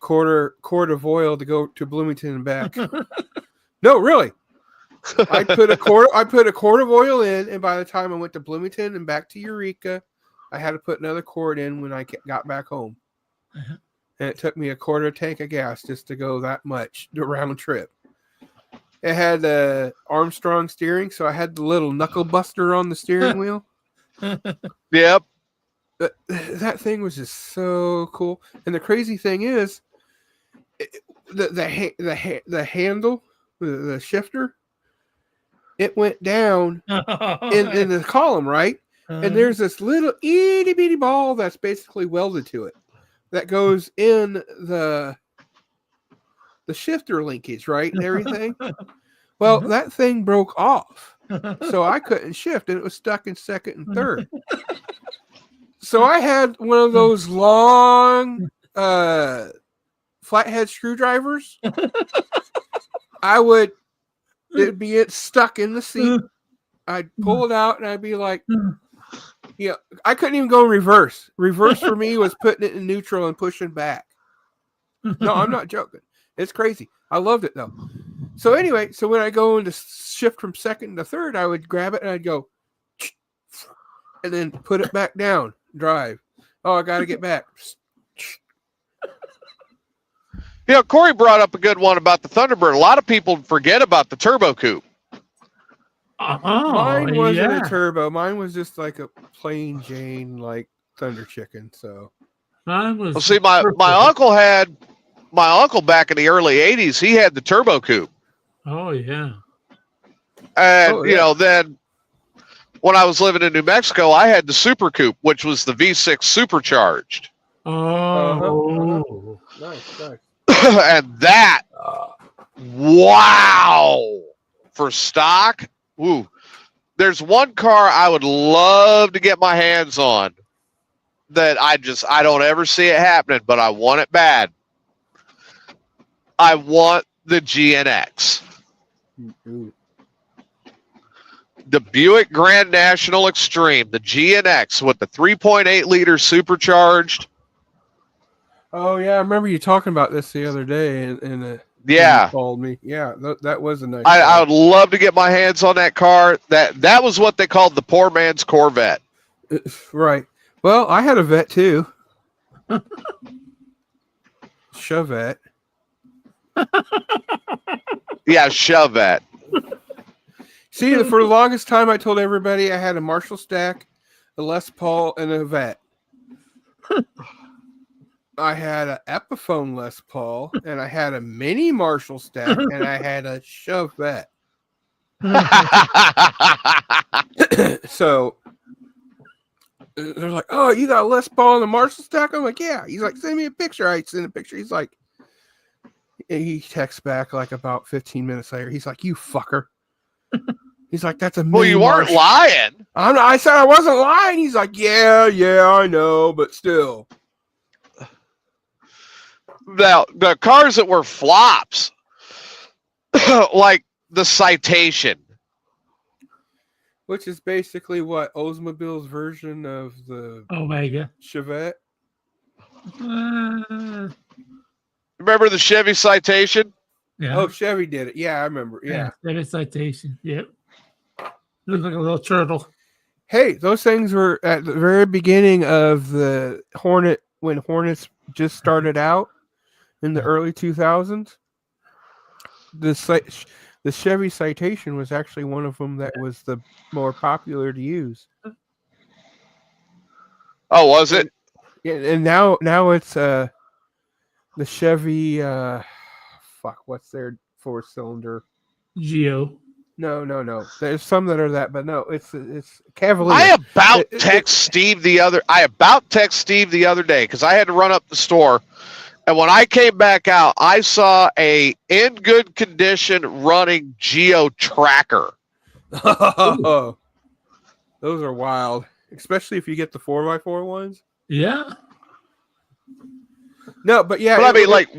Speaker 3: quart of oil to go to Bloomington and back. No, really. I put a quart of oil in, and by the time I went to Bloomington and back to Eureka, I had to put another quart in when I got back home.
Speaker 2: Uh-huh.
Speaker 3: And it took me a quarter tank of gas just to go that much the round trip. It had the Armstrong steering, so I had the little knuckle buster on the steering wheel.
Speaker 1: Yep.
Speaker 3: That thing was just so cool. And the crazy thing is, the handle, the shifter, it went down in the column, right? And there's this little itty bitty ball that's basically welded to it that goes in the shifter linkage, right? And everything. Well, that thing broke off. So I couldn't shift, and it was stuck in second and third. So I had one of those long flathead screwdrivers. It'd be stuck in the seat. I'd pull it out, and I'd be like, yeah, I couldn't even go reverse. Reverse for me was putting it in neutral and pushing back. No, I'm not joking. It's crazy. I loved it, though. So anyway, when I go into shift from second to third, I would grab it, and I'd go, and then put it back down. Drive. Oh, I got to get back.
Speaker 1: Corey brought up a good one about the Thunderbird. A lot of people forget about the Turbo Coupe.
Speaker 3: Mine wasn't a turbo. Mine was just like a plain Jane, like Thunder Chicken. So
Speaker 2: mine was.
Speaker 1: Well, see, my uncle back in the early '80s. He had the Turbo Coupe.
Speaker 2: Oh yeah.
Speaker 1: And then when I was living in New Mexico, I had the Super Coupe, which was the V6 supercharged.
Speaker 2: Oh,
Speaker 3: nice.
Speaker 1: And that, wow, for stock. Woo. There's one car I would love to get my hands on that I don't ever see it happening, but I want it bad. I want the GNX.
Speaker 3: Mm-hmm.
Speaker 1: The Buick Grand National Extreme, the GNX with the 3.8 liter supercharged.
Speaker 3: Oh yeah, I remember you talking about this the other day, and
Speaker 1: yeah,
Speaker 3: you called me. Yeah, that was a nice.
Speaker 1: I would love to get my hands on that car. That was what they called the poor man's Corvette.
Speaker 3: Right. Well, I had a Vet too. Chevette.
Speaker 1: Yeah, Chevette.
Speaker 3: See, for the longest time, I told everybody I had a Marshall Stack, a Les Paul, and a Vet. I had an Epiphone Les Paul, and I had a mini Marshall Stack, and I had a Chevette. So they're like, "Oh, you got a Les Paul and a Marshall Stack?" I'm like, "Yeah." He's like, "Send me a picture." I send a picture. He's like, he texts back like about 15 minutes later. He's like, "You fucker." He's like, "That's a mini."
Speaker 1: Well, you weren't lying.
Speaker 3: I said I wasn't lying. He's like, yeah, I know, but still.
Speaker 1: Now, the cars that were flops, like the Citation.
Speaker 3: Which is basically what? Oldsmobile's version of the
Speaker 2: Omega
Speaker 3: Chevette?
Speaker 1: Remember the Chevy Citation?
Speaker 2: Yeah.
Speaker 3: Oh, Chevy did it. Yeah, I remember. Yeah.
Speaker 2: Chevy Citation. Yep. Looks like a little turtle.
Speaker 3: Hey, those things were at the very beginning of the Hornet, when Hornets just started out in the early 2000s. The Chevy Citation was actually one of them that was the more popular to use.
Speaker 1: Oh, was it?
Speaker 3: Yeah, and now it's the Chevy. What's their 4-cylinder?
Speaker 2: Geo.
Speaker 3: No. There's some that are that, but no, it's Cavalier.
Speaker 1: I about text Steve the other day because I had to run up the store, and when I came back out, I saw a in good condition running Geo Tracker.
Speaker 3: Oh, those are wild, especially if you get the 4x4 ones.
Speaker 2: Yeah.
Speaker 3: No, but yeah.
Speaker 1: But I mean, like,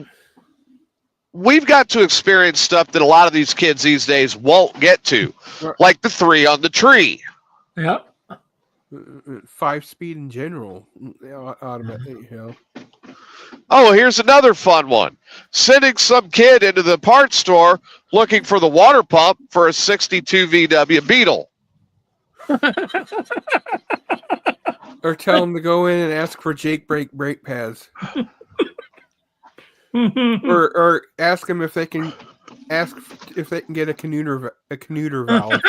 Speaker 1: we've got to experience stuff that a lot of these kids these days won't get to, like the 3 on the tree.
Speaker 2: Yep.
Speaker 3: 5-speed in general, automatic.
Speaker 1: Oh, here's another fun one. Sending some kid into the parts store looking for the water pump for a 62 VW Beetle.
Speaker 3: Or tell them to go in and ask for Jake brake pads. or ask them if they can get a Canuter valve.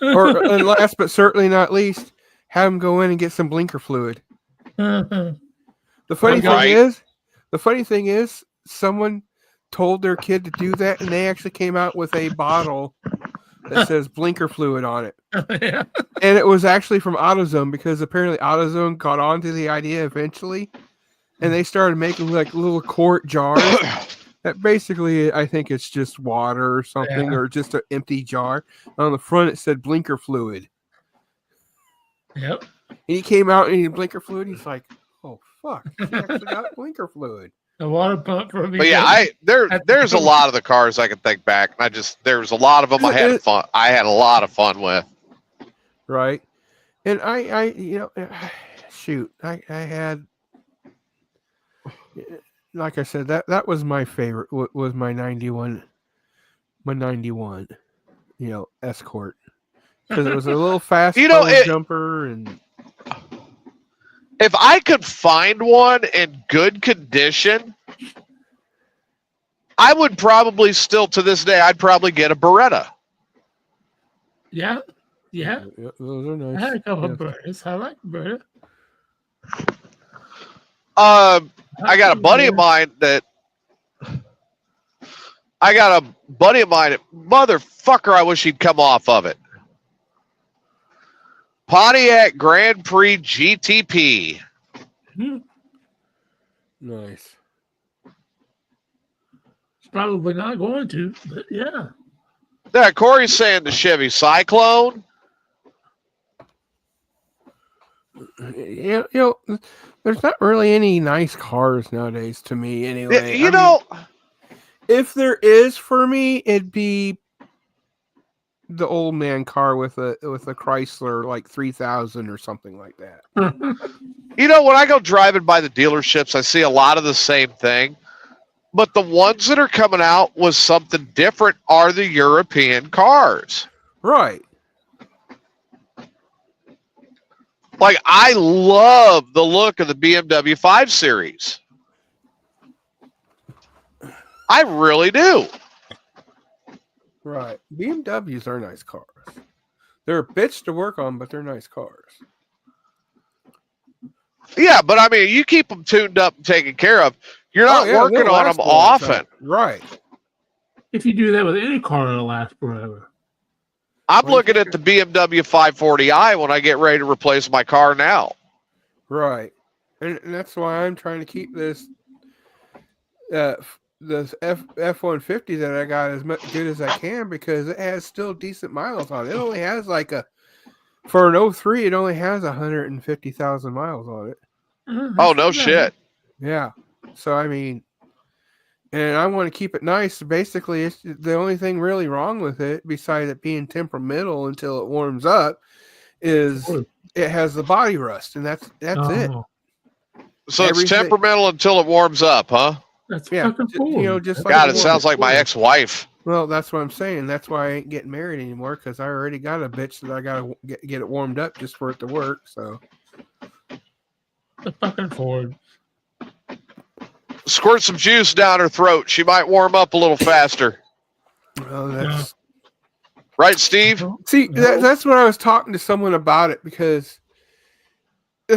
Speaker 3: Or and last but certainly not least, have them go in and get some blinker fluid. The funny thing is, someone told their kid to do that, and they actually came out with a bottle that says blinker fluid on it.
Speaker 2: Yeah.
Speaker 3: And it was actually from AutoZone, because apparently AutoZone caught on to the idea eventually, and they started making like little quart jars that basically, I think it's just water or something, or just an empty jar. And on the front it said blinker fluid.
Speaker 2: Yep.
Speaker 3: And he came out and he had blinker fluid. He's like, "Oh fuck, he actually got blinker fluid."
Speaker 2: The water pump for me.
Speaker 1: But yeah, there's a lot of the cars I can think back. There's a lot of them I had a lot of fun with.
Speaker 3: Right. And I had, like I said, that was my favorite, was my 91, Escort. Because it was a little fast jumper. And
Speaker 1: if I could find one in good condition, I would probably still, to this day, I'd probably get a Beretta.
Speaker 2: Yeah. Yeah.
Speaker 3: Those are nice.
Speaker 2: I had a couple of Berettas. I like Beretta.
Speaker 1: I got a buddy of mine that motherfucker, I wish he'd come off of it. Pontiac Grand Prix GTP.
Speaker 3: Nice.
Speaker 2: It's probably not going to, but yeah.
Speaker 1: Yeah, Corey's saying the Chevy Cyclone.
Speaker 3: There's not really any nice cars nowadays to me anyway. If there is for me, it'd be the old man car with a Chrysler like 3000 or something like that.
Speaker 1: When I go driving by the dealerships, I see a lot of the same thing. But the ones that are coming out with something different are the European cars.
Speaker 3: Right.
Speaker 1: Like, I love the look of the BMW 5 Series. I really do.
Speaker 3: Right. BMWs are nice cars. They're a bitch to work on, but they're nice cars.
Speaker 1: Yeah, but I mean, you keep them tuned up and taken care of. You're not working on them often.
Speaker 3: Right.
Speaker 2: If you do that with any car, it'll last forever.
Speaker 1: I'm looking at the BMW 540i when I get ready to replace my car now.
Speaker 3: Right. And that's why I'm trying to keep this F-150 that I got as good as I can, because it has still decent miles on it. It only has for an 03, it only has 150,000 miles on it.
Speaker 1: Oh, no shit.
Speaker 3: Yeah. So, I mean, and I want to keep it nice. Basically, it's the only thing really wrong with it, besides it being temperamental until it warms up, is it has the body rust, and that's it.
Speaker 1: So it's temperamental until it warms up, huh?
Speaker 2: That's fucking cool.
Speaker 3: Just
Speaker 1: God, it sounds like my ex-wife.
Speaker 3: Well, that's what I'm saying. That's why I ain't getting married anymore, because I already got a bitch that I gotta get it warmed up just for it to work. So
Speaker 2: the fucking Ford.
Speaker 1: Squirt some juice down her throat. She might warm up a little faster.
Speaker 3: Oh, that's
Speaker 1: right, Steve.
Speaker 3: See, that's what I was talking to someone about it, because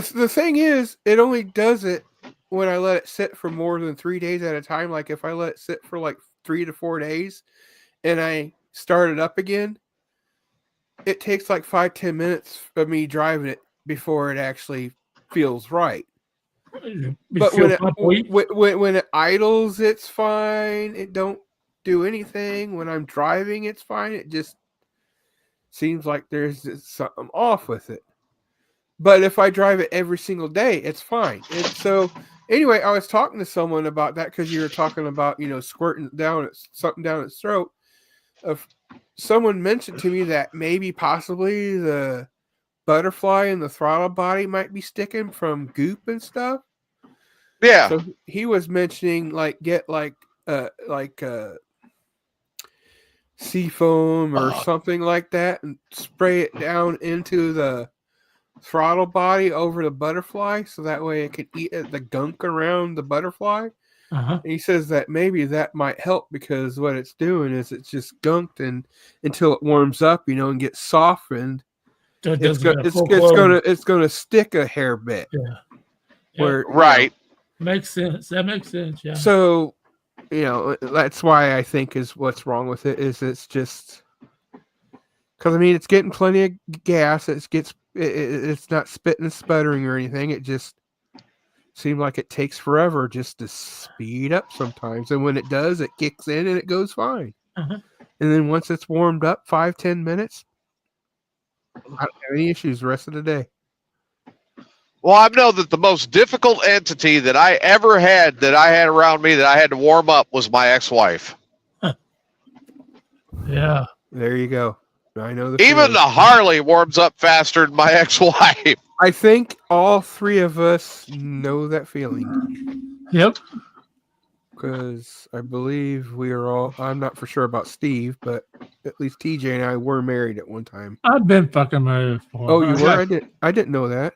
Speaker 3: the thing is, it only does it when I let it sit for more than 3 days at a time. Like if I let it sit for like 3 to 4 days and I start it up again, it takes like 5-10 minutes of me driving it before it actually feels right. But when it idles, it's fine. It don't do anything. When I'm driving, it's fine. It just seems like there's something off with it. But if I drive it every single day, it's fine. And so anyway, I was talking to someone about that because you were talking about, squirting something down its throat. Someone mentioned to me that maybe possibly the butterfly in the throttle body might be sticking from goop and stuff.
Speaker 1: Yeah.
Speaker 3: So he was mentioning get sea foam or something like that and spray it down into the throttle body over the butterfly so that way it can eat the gunk around the butterfly. And he says that maybe that might help because what it's doing is it's just gunked and until it warms up, and gets softened. It's gonna stick a hair bit.
Speaker 2: Yeah.
Speaker 1: Right.
Speaker 2: Makes sense. That makes sense. Yeah.
Speaker 3: So, that's why I think is what's wrong with it is it's just because it's getting plenty of gas. It's not spitting and sputtering or anything. It just seems like it takes forever just to speed up sometimes. And when it does, it kicks in and it goes fine. And then once it's warmed up 5-10 minutes, I don't have any issues the rest of the day.
Speaker 1: Well, I know that the most difficult entity that I ever had around me that I had to warm up was my ex-wife.
Speaker 2: Yeah.
Speaker 3: There you go. I know
Speaker 1: even the Harley warms up faster than my ex-wife.
Speaker 3: I think all three of us know that feeling.
Speaker 2: Yep.
Speaker 3: Because I believe we are all, I'm not for sure about Steve, but at least TJ and I were married at one time.
Speaker 2: I've been fucking married before.
Speaker 3: Oh, you were? I didn't know that.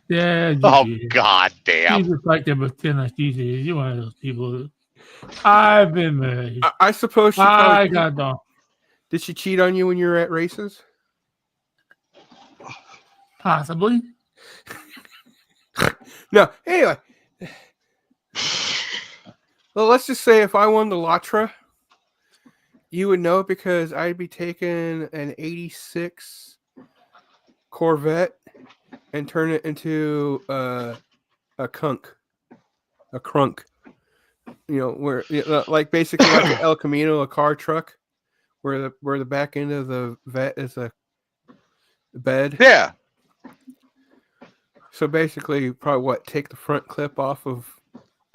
Speaker 2: Yeah.
Speaker 1: God damn.
Speaker 2: You just like to pretend like you did. You're one of those people. I've been married.
Speaker 3: I suppose she
Speaker 2: I got done.
Speaker 3: Did she cheat on you when you were at races?
Speaker 2: Possibly.
Speaker 3: No. Anyway. Well, let's just say if I won the Latra, you would know because I'd be taking an 86 Corvette and turn it into a crunk. Where like basically like an El Camino, a car truck, where the back end of the vet is a bed.
Speaker 1: Yeah.
Speaker 3: So basically, probably take the front clip off of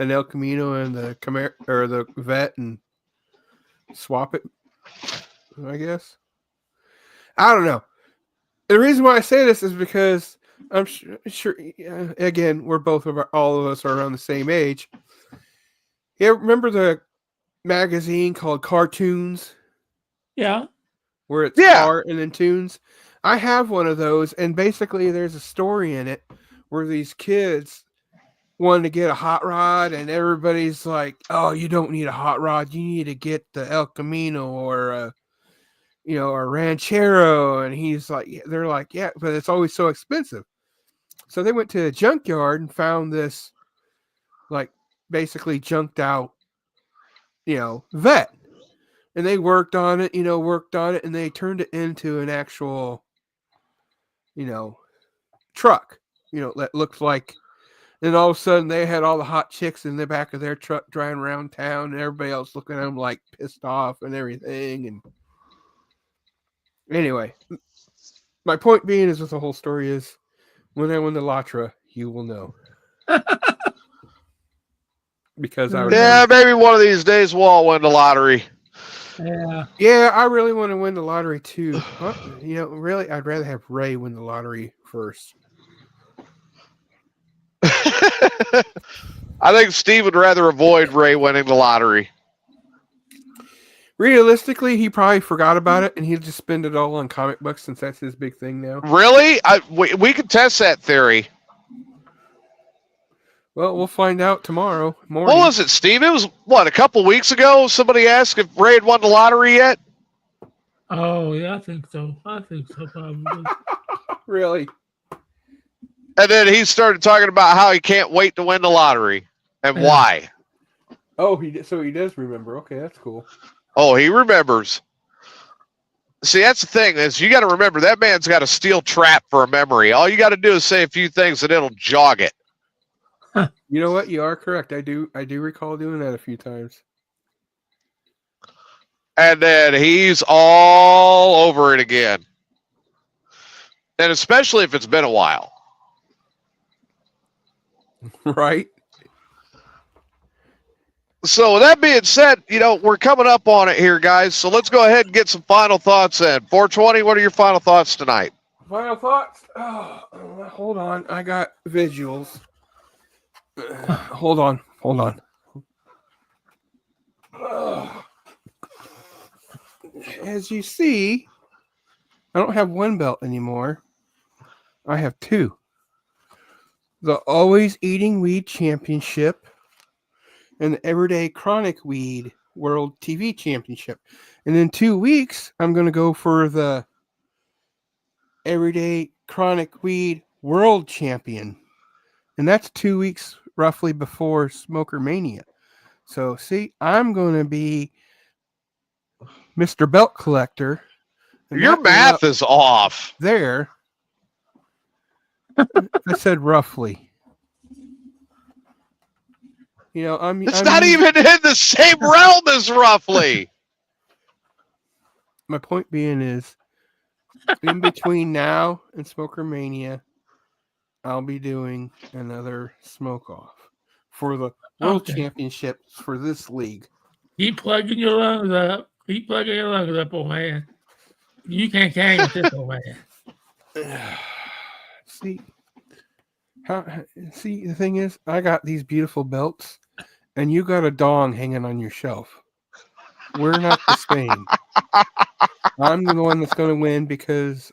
Speaker 3: an El Camino and the Camaro or the vet and swap it. I guess. I don't know. The reason why I say this is because I'm sure again, all of us are around the same age. Yeah, remember the magazine called Cartoons?
Speaker 2: Yeah.
Speaker 3: Where it's car and then tunes. I have one of those, and basically there's a story in it where these kids wanted to get a hot rod, and everybody's like, "Oh, you don't need a hot rod. You need to get the El Camino or a Ranchero." And they're like, "Yeah, but it's always so expensive." So they went to a junkyard and found this, like, basically junked out, vet. And they worked on it, and they turned it into an actual, truck, that looked like. And all of a sudden, they had all the hot chicks in the back of their truck driving around town, and everybody else looking at them like pissed off and everything. And anyway, my point being is with the whole story is, when I win the Latra, you will know. Because
Speaker 1: maybe one of these days we'll all win the lottery.
Speaker 3: Yeah, I really want to win the lottery too. But, really, I'd rather have Ray win the lottery first.
Speaker 1: I think Steve would rather avoid Ray winning the lottery.
Speaker 3: Realistically, he probably forgot about it, and he'll just spend it all on comic books since that's his big thing now.
Speaker 1: Really? We could test that theory.
Speaker 3: Well, we'll find out tomorrow morning.
Speaker 1: What was it, Steve? It was, a couple weeks ago? Somebody asked if Ray had won the lottery yet?
Speaker 2: Oh, yeah, I think so. Probably.
Speaker 3: Really?
Speaker 1: And then he started talking about how he can't wait to win the lottery and why.
Speaker 3: Oh, so he does remember. Okay, that's cool.
Speaker 1: Oh, he remembers. See, that's the thing is you got to remember that man's got a steel trap for a memory. All you got to do is say a few things and it'll jog it.
Speaker 3: You know what? You are correct. I do recall doing that a few times.
Speaker 1: And then he's all over it again. And especially if it's been a while.
Speaker 3: Right.
Speaker 1: So with that being said, we're coming up on it here, guys. So let's go ahead and get some final thoughts in. 420, what are your final thoughts tonight?
Speaker 3: Final thoughts? Oh, hold on. I got visuals. Hold on. As you see, I don't have one belt anymore. I have two. The Always Eating Weed Championship and the Everyday Chronic Weed World TV Championship. And in 2 weeks, I'm going to go for the Everyday Chronic Weed World Champion. And that's 2 weeks roughly before Smoker Mania. So, see, I'm going to be Mr. Belt Collector.
Speaker 1: Your math is off.
Speaker 3: There. I said roughly.
Speaker 1: It's not even in the same realm as roughly.
Speaker 3: My point being is, in between now and Smoker Mania, I'll be doing another smoke off for the World Championships for this league.
Speaker 2: Keep plugging your lungs up. Old man. You can't carry this, old man.
Speaker 3: See, the thing is, I got these beautiful belts, and you got a dong hanging on your shelf. We're not the same. I'm the one that's going to win because,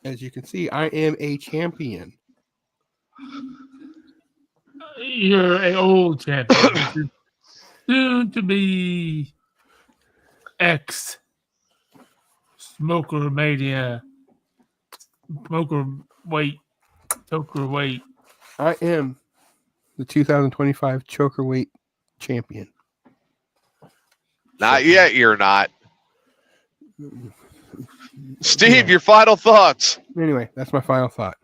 Speaker 3: as you can see, I am a champion.
Speaker 2: You're an old champion. Soon to be ex Smoker Mania. Smoker weight. Choker weight.
Speaker 3: I am the 2025 choker weight champion.
Speaker 1: Not yet, you're not. Steve, your final thoughts.
Speaker 3: Anyway, that's my final thought.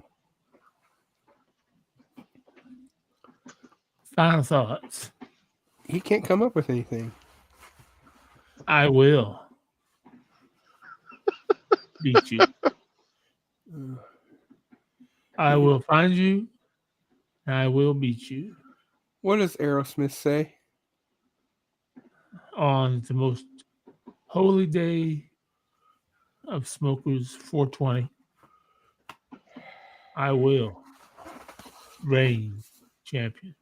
Speaker 2: Final thoughts.
Speaker 3: He can't come up with anything.
Speaker 2: I will beat you. I will find you, and I will beat you.
Speaker 3: What does Aerosmith say?
Speaker 2: On the most holy day of smokers, 420, I will reign champion.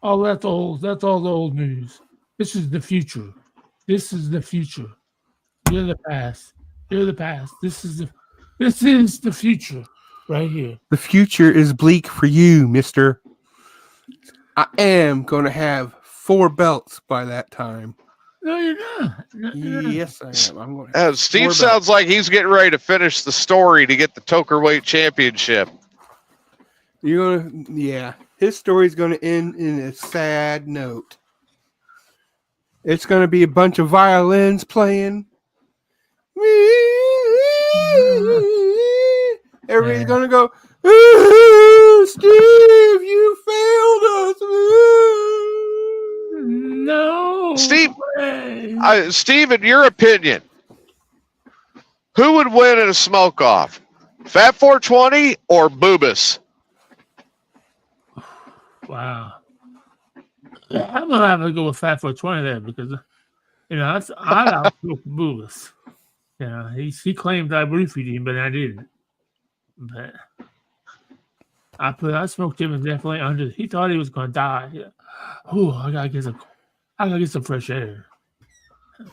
Speaker 2: Oh, that's old. That's all the old news. This is the future. This is the future. You're the past. You're the past. This is the future right here.
Speaker 3: The future is bleak for you, mister. I am going to have 4 belts by that time.
Speaker 2: No, you're not. No,
Speaker 3: yes, I am. I'm going to have
Speaker 1: Steve sounds like he's getting ready to finish the story to get the Toker Weight Championship.
Speaker 3: You're going to, yeah. His story's going to end in a sad note. It's going to be a bunch of violins playing. Everybody's going to go, Steve, you failed us.
Speaker 2: No.
Speaker 1: Steve, in your opinion, who would win in a smoke-off? Fat 420 or Boobas?
Speaker 2: Wow. I'm going to have to go with Fat 420 there because, I outsmoked Boobas. He claimed I roofied him, but I didn't. But I smoked him definitely under. He thought he was going to die. Yeah. Oh, I gotta get some fresh air.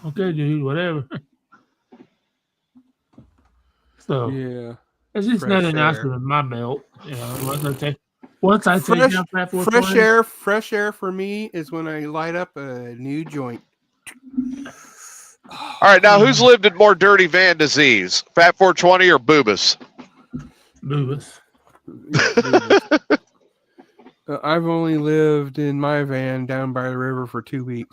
Speaker 2: Okay, dude, whatever. So
Speaker 3: yeah,
Speaker 2: it's just not an answer in my belt. Once I take down Fat 420,
Speaker 3: fresh air for me is when I light up a new joint.
Speaker 1: All right, now who's lived in more dirty van disease, Fat 420 or Boobas?
Speaker 2: Boobas.
Speaker 3: I've only lived in my van down by the river for 2 weeks.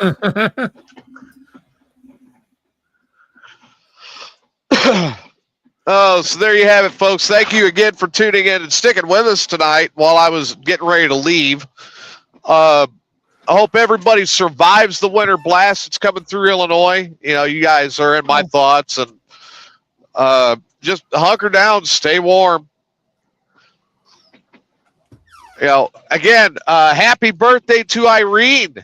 Speaker 1: Oh, so there you have it, folks. Thank you again for tuning in and sticking with us tonight while I was getting ready to leave. I hope everybody survives the winter blast that's coming through Illinois. You know, you guys are in my thoughts, and just hunker down, stay warm. You know, again, happy birthday to Irene,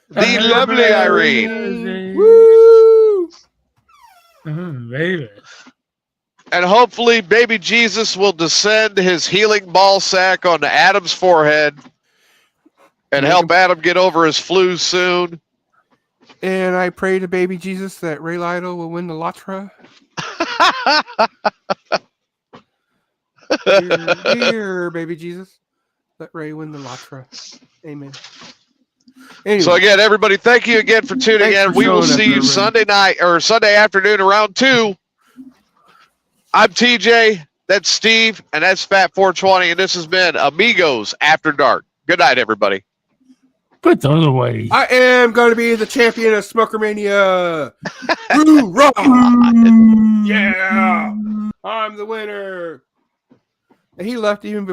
Speaker 1: the lovely Irene.
Speaker 3: Woo!
Speaker 2: Baby.
Speaker 1: And hopefully baby Jesus will descend his healing ball sack on Adam's forehead and help Adam get over his flu soon.
Speaker 3: And I pray to baby Jesus that Ray Lytle will win the Latra. Dear baby Jesus, let Ray win the Latra. Amen. Anyway.
Speaker 1: So again, everybody, thank you again for tuning in. We will see you Sunday night or Sunday afternoon around 2. I'm TJ, that's Steve, and that's Fat 420, and this has been Amigos After Dark. Good night, everybody.
Speaker 2: Put those away.
Speaker 3: I am going to be the champion of Smokermania. Hoorah! Yeah! I'm the winner. And he left even before.